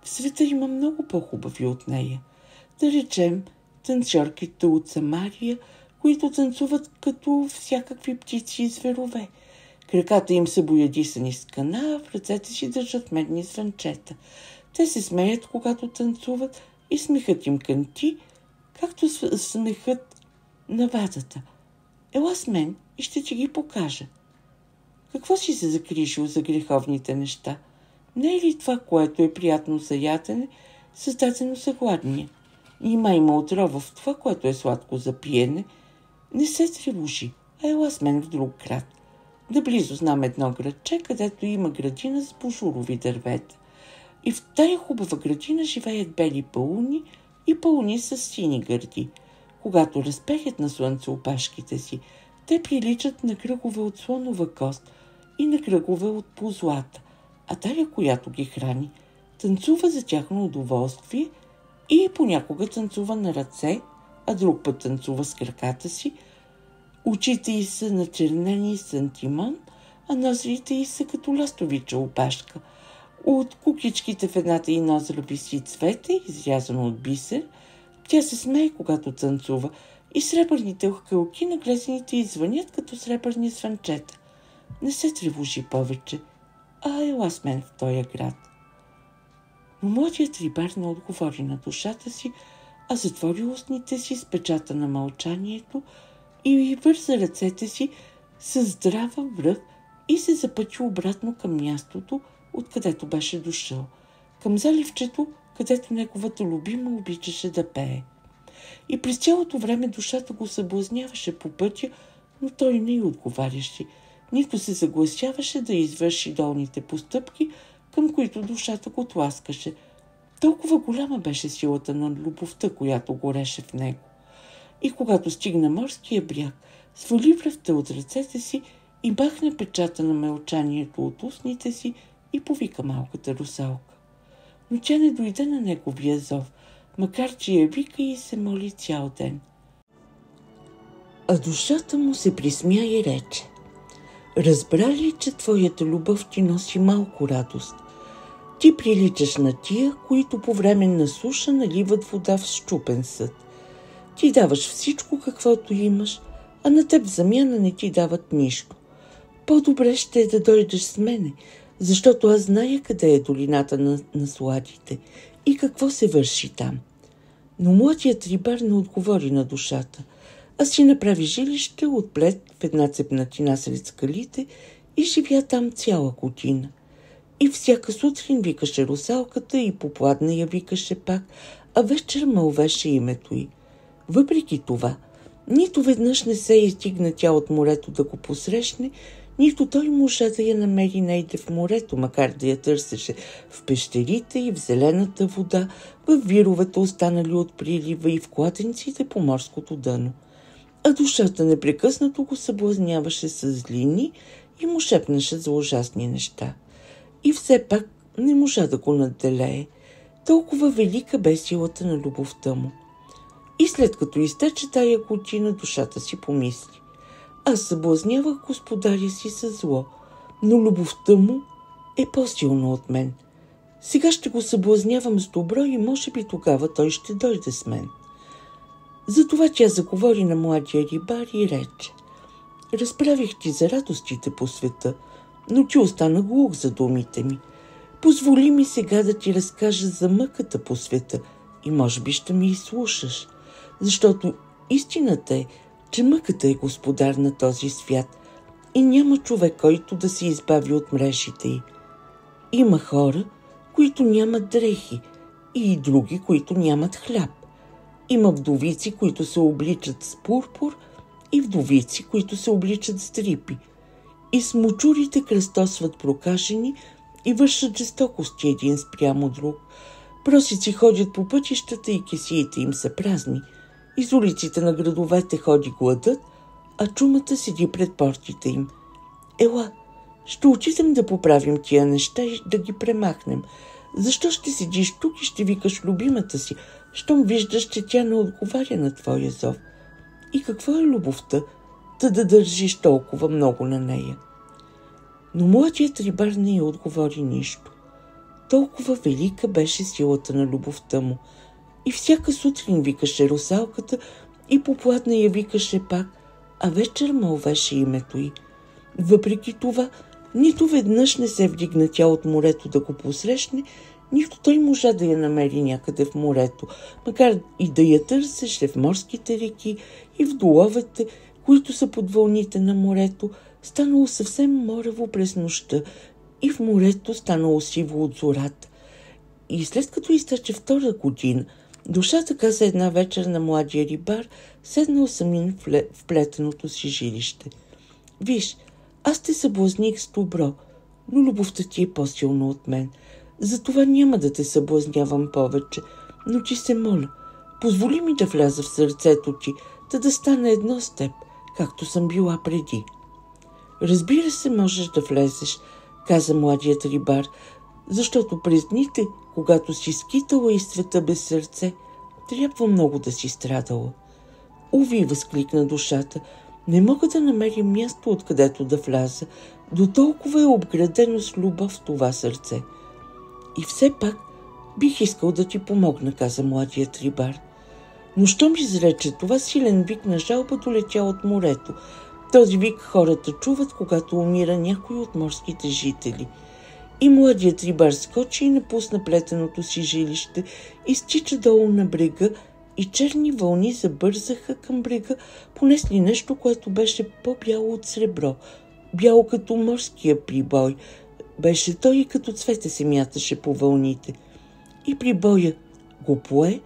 В света има много по-хубави от нея. Да речем, танцорките от Самария, които танцуват като всякакви птици и зверове. Краката им са боядисани с кана, в ръцете си държат медни звънчета. Те се смеят, когато танцуват, и смехът им кънти, както смехът на вазата. Ела с мен и ще ти ги покажа. Какво си се закрижил за греховните неща? Не е ли това, което е приятно за ядене, създадено за гладния? Има отрова в това, което е сладко за пиене. Не се тревожи, а ела с мен в друг град. Наблизо знам едно градче, където има градина с божурови дървета. И в тая хубава градина живеят бели пауни и пауни с сини гърди. Когато разпелят на слънце опашките си, те приличат на кръгове от слонова кост и на кръгове от позлата, а тая, която ги храни, танцува за тяхно удоволствие и понякога танцува на ръце, а друг път танцува с краката си. Очите й са начернени с антимон, а ноздрите й са като ластовича опашка. От кукичките в едната й нозра виси цвете, изрязано от бисер. Тя се смее, когато танцува, и сребърните хълки на глезените й звънят като сребърни звънчета. Не се тревожи повече, а ела с мен в този град. Но младият рибар не отговори на душата си, а затвори устните си с печата на мълчанието и върза ръцете си с здрава връх и се запъти обратно към мястото, откъдето беше дошъл, към заливчето, където неговата любима обичаше да пее. И през цялото време душата го съблазняваше по пътя, но той не й отговаряше, нито се съгласяваше да извърши долните постъпки, към които душата го тласкаше. Толкова голяма беше силата на любовта, която гореше в него. И когато стигна морския бряг, свали връвта от ръцете си и махна печата на мълчанието от устните си и повика малката русалка. Но тя не дойде на неговия зов, макар че я вика и се моли цял ден. А душата му се присмя и рече: разбра ли, че твоята любов ти носи малко радост? Ти приличаш на тия, които по време на суша наливат вода в счупен съд. Ти даваш всичко, каквото имаш, а на теб в замяна не ти дават нищо. По-добре ще е да дойдеш с мене, защото аз зная къде е долината на сладите и какво се върши там. Но младият рибар не отговори на душата, а си направи жилище от плет в една цепнатина сред скалите и живя там цяла година. И всяка сутрин викаше русалката и попладне я викаше пак, а вечер мълвеше името й. Въпреки това, нито веднъж не се изтигна тя от морето да го посрещне, нито той можа да я намери найде в морето, макар да я търсеше в пещерите и в зелената вода, в вировете останали от прилива и в кладенците по морското дъно. А душата непрекъснато го съблазняваше с злини и му шепнеше за ужасни неща. И все пак не можа да го надделее. Толкова велика бе силата на любовта му. И след като изтече тая година, душата си помисли: аз съблазнявах господаря си със зло, но любовта му е по-силна от мен. Сега ще го съблазнявам с добро и може би тогава той ще дойде с мен. Затова тя заговори на младия рибар и рече: разправих ти за радостите по света, но ти остана глух за думите ми. Позволи ми сега да ти разкажа за мъката по света и може би ще ми изслушаш, защото истината е, че мъката е господар на този свят и няма човек, който да се избави от мрежите й. Има хора, които нямат дрехи, и други, които нямат хляб. Има вдовици, които се обличат с пурпур, и вдовици, които се обличат с дрипи. И смучурите кръстосват прокажени и вършат жестокости един спрямо друг. Просици ходят по пътищата и кесиите им са празни. Из улиците на градовете ходи гладът, а чумата седи пред портите им. Ела, ще отидем да поправим тия неща и да ги премахнем. Защо ще седиш тук и ще викаш любимата си, щом виждаш, че тя не отговаря на твоя зов? И какво е любовта, да държиш толкова много на нея? Но младият рибар не й отговори нищо. Толкова велика беше силата на любовта му. И всяка сутрин викаше русалката и попладна я викаше пак, а вечер мълвеше името й. Въпреки това, нито веднъж не се вдигна тя от морето да го посрещне, нито той можа да я намери някъде в морето, макар и да я търсеше в морските реки и в доловете, които са под вълните на морето. Станало съвсем морево през нощта и в морето станало сиво от зората. И след като изтече втора година, душата каза една вечер на младия рибар, седнал самин в плетеното си жилище: виж, аз те съблазних с добро, но любовта ти е по-силна от мен. Затова няма да те съблазнявам повече, но ти се моля, позволи ми да вляза в сърцето ти, да стане едно с теб, както съм била преди. Разбира се, можеш да влезеш, каза младият рибар, защото през дните, когато си скитала из света без сърце, трябва много да си страдала. Уви, възкликна душата, не мога да намеря място, откъдето да вляза, до толкова е обградено с любов това сърце. И все пак бих искал да ти помогна, каза младият рибар. Но щом изрече това, силен вик на жалба долетя от морето. Този вик хората чуват, когато умира някой от морските жители. И младият рибар скочи и напусна плетеното си жилище, изтича долу на брега и черни вълни забързаха към брега, понесли нещо, което беше по-бяло от сребро, бяло като морския прибой. Беше той и като цвете се мяташе по вълните. И прибоя го пое,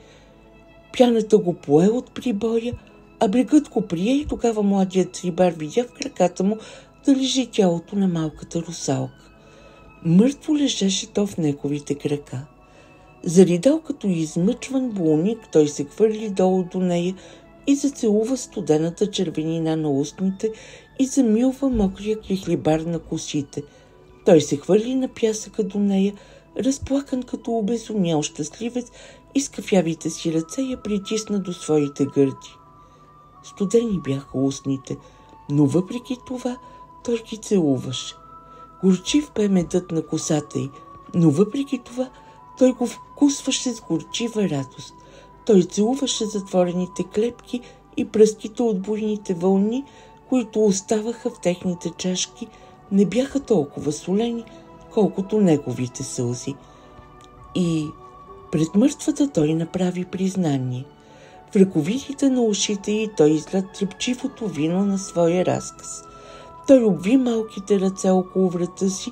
пяната го пое от прибоя, а брегът го прие и тогава младият рибар видя в краката му да лежи тялото на малката русалка. Мъртво лежеше то в неговите крака. Заридал като измъчван болник, той се хвърли долу до нея и зацелува студената червенина на устните и замилва мокрия кихлибар на косите. Той се хвърли на пясъка до нея, разплакан като обезумял щастливец, и с кафявите си ръце я притисна до своите гърди. Студени бяха устните, но въпреки това той ги целуваше. Горчив бе медът на косата й, но въпреки това той го вкусваше с горчива радост. Той целуваше затворените клепки и пръските от буйните вълни, които оставаха в техните чашки, не бяха толкова солени, колкото неговите сълзи. И пред мъртвата той направи признание. В ръковидите на ушите й той изля тръпчивото вино на своя разказ. Той обви малките ръце около врата си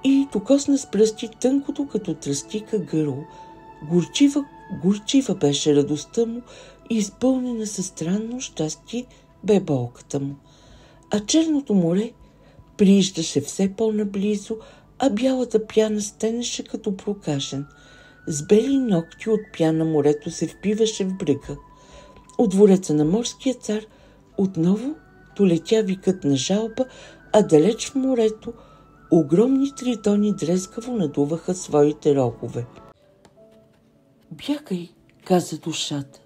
и докосна с пръсти тънкото като тръстика гърло. Горчива беше радостта му и изпълнена със странно щастие бе болката му. А черното море прииждаше все по-наблизо, а бялата пяна стенеше като прокажен. С бели ногти от пяна морето се впиваше в брега. От двореца на морския цар отново долетя викът на жалба, а далеч в морето огромни тритони дрезгаво надуваха своите рогове. Бягай, каза душата,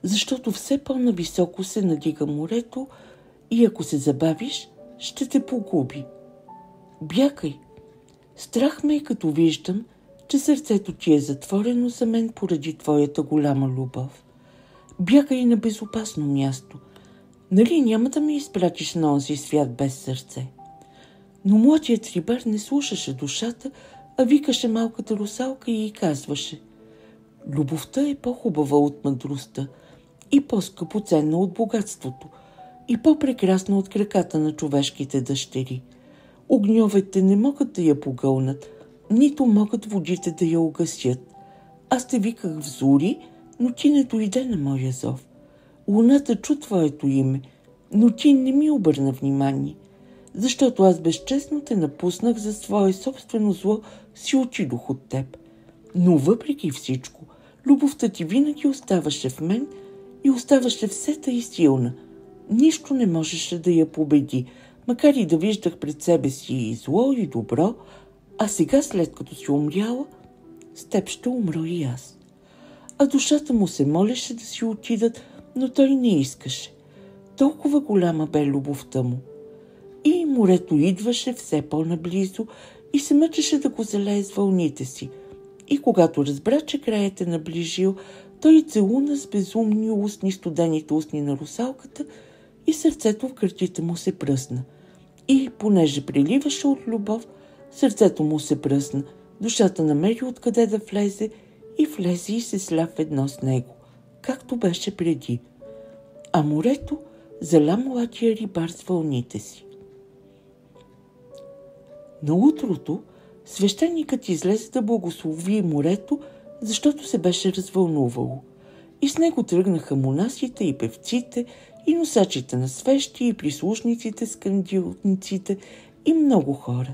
защото все по-нависоко се надига морето и ако се забавиш, ще те погуби. Бягай! Страх ме е, като виждам, че сърцето ти е затворено за мен поради твоята голяма любов. Бягай на безопасно място. Нали няма да ме изпратиш на онзи свят без сърце? Но младият рибар не слушаше душата, а викаше малката русалка и й казваше: любовта е по-хубава от мъдростта и по-скъпоценна от богатството и по-прекрасна от краката на човешките дъщери. Огньовете не могат да я погълнат, нито могат водите да я угасят. Аз те виках в зори, но ти не дойде на моя зов. Луната чу твоето име, но ти не ми обърна внимание, защото аз безчестно те напуснах за свое собствено зло, си отидох от теб. Но въпреки всичко, любовта ти винаги оставаше в мен и оставаше все тъй силна. Нищо не можеше да я победи, макар и да виждах пред себе си и зло, и добро, а сега, след като си умряла, с теб ще умра и аз. А душата му се молеше да си отидат, но той не искаше. Толкова голяма бе любовта му. И морето идваше все по-наблизо и се мъчеше да го залее с вълните си. И когато разбра, че краят е наближил, той целуна с безумни устни студените устни на русалката и сърцето в гърдите му се пръсна. И, понеже приливаше от любов, сърцето му се пръсна, душата намери откъде да влезе и влезе и се сля в едно с него, както беше преди. А морето заля младия рибар с вълните си. На утрото свещеникът излезе да благослови морето, защото се беше развълнувало. И с него тръгнаха монасите и певците, и носачите на свещи, и прислушниците с кандилниците, и много хора.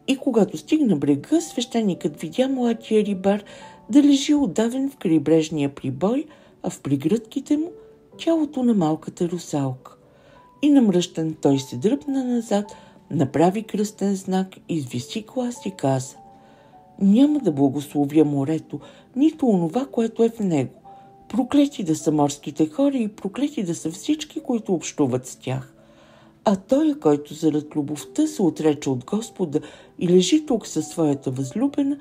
И когато стигна брега, свещеникът видя младия рибар да лежи удавен в крайбрежния прибой, а в пригръдките му тялото на малката русалка. И намръщен той се дръпна назад, направи кръстен знак, извиси глас и каза: няма да благословя морето, нито онова, което е в него. Проклети да са морските хора и проклети да са всички, които общуват с тях. А той, който зарад любовта се отрече от Господа и лежи тук със своята възлюбена,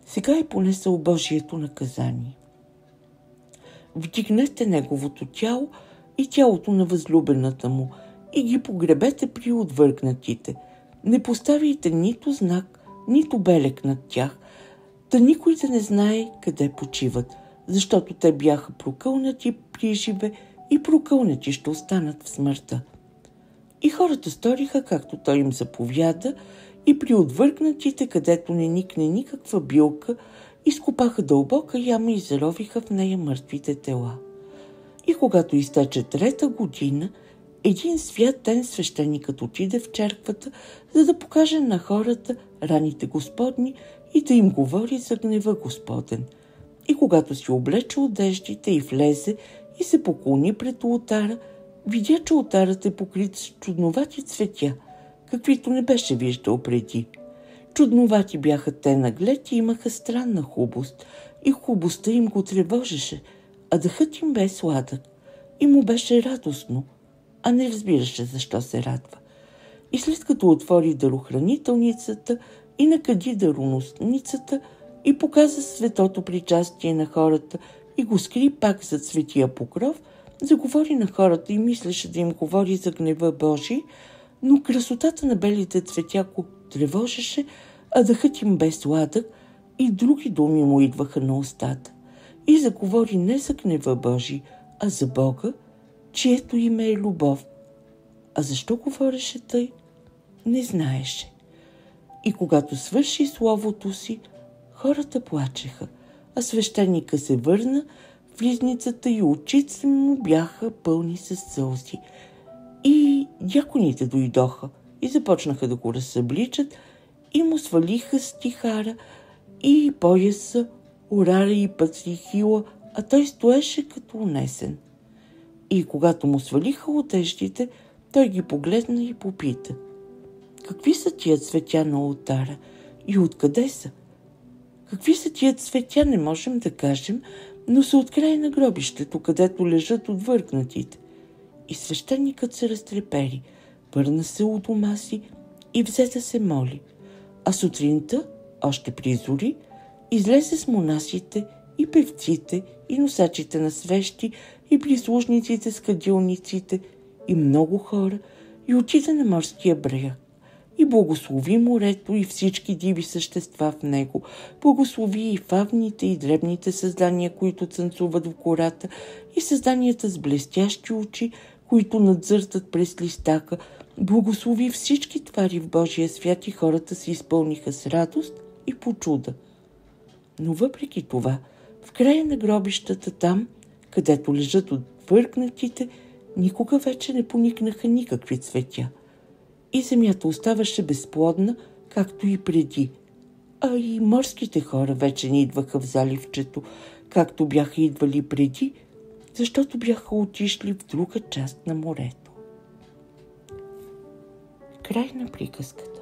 сега е понесъл Божието наказание. Вдигнете неговото тяло и тялото на възлюбената му и ги погребете при отвъргнатите. Не поставяйте нито знак, нито белег над тях, да никой да не знае къде почиват, защото те бяха прокълнати при живе и прокълнати ще останат в смъртта. И хората сториха, както той им заповяда, и при отвъргнатите, където не никне никаква билка, изкопаха дълбока яма и заровиха в нея мъртвите тела. И когато изтече 3-та година, един свят ден свещеникът отиде в черквата, за да покаже на хората раните Господни и да им говори за гнева Господен. И когато си облече одеждите и влезе и се поклони пред олтара, видя, че олтарът е покрит с чудновати цветя, каквито не беше виждал преди. Чудновати бяха те наглед и имаха странна хубост, и хубостта им го тревожеше, а дъхът им бе сладък и му беше радостно, а не разбираше защо се радва. И след като отвори дарохранителницата и накади дароносницата и показа светото причастие на хората и го скри пак зад светия покров, заговори на хората и мислеше да им говори за гнева Божий, но красотата на белите цветя го тревожеше, а дъхът им бе сладък и други думи му идваха на устата. И заговори не за гнева Божий, а за Бога, чието име е любов. А защо говореше тъй? Не знаеше. И когато свърши словото си, хората плачеха, а свещеника се върна в ризницата и очите му бяха пълни с сълзи. И дяконите дойдоха и започнаха да го разсъбличат и му свалиха стихара и пояса, орара и патрихила, а той стоеше като унесен. И когато му свалиха одеждите, той ги погледна и попита: какви са тия цветя на олтара и откъде са? Какви са тия цветя, не можем да кажем, но са от края на гробището, където лежат отвъргнатите. И свещеникът се разтрепери, върна се у дома си и взе да се моли. А сутринта, още при зори, излезе с монасите и певците и носачите на свещи и прислужниците с кадилниците и много хора и отида на морския бряг. И благослови морето и всички диви същества в него. Благослови и фавните и дребните създания, които цънцуват в гората, и създанията с блестящи очи, които надзъртат през листака. Благослови всички твари в Божия свят и хората се изпълниха с радост и почуда. Но въпреки това, в края на гробищата там, където лежат отвъркнатите, никога вече не поникнаха никакви цветя. И земята оставаше безплодна, както и преди. А и морските хора вече не идваха в заливчето, както бяха идвали преди, защото бяха отишли в друга част на морето. Край на приказката.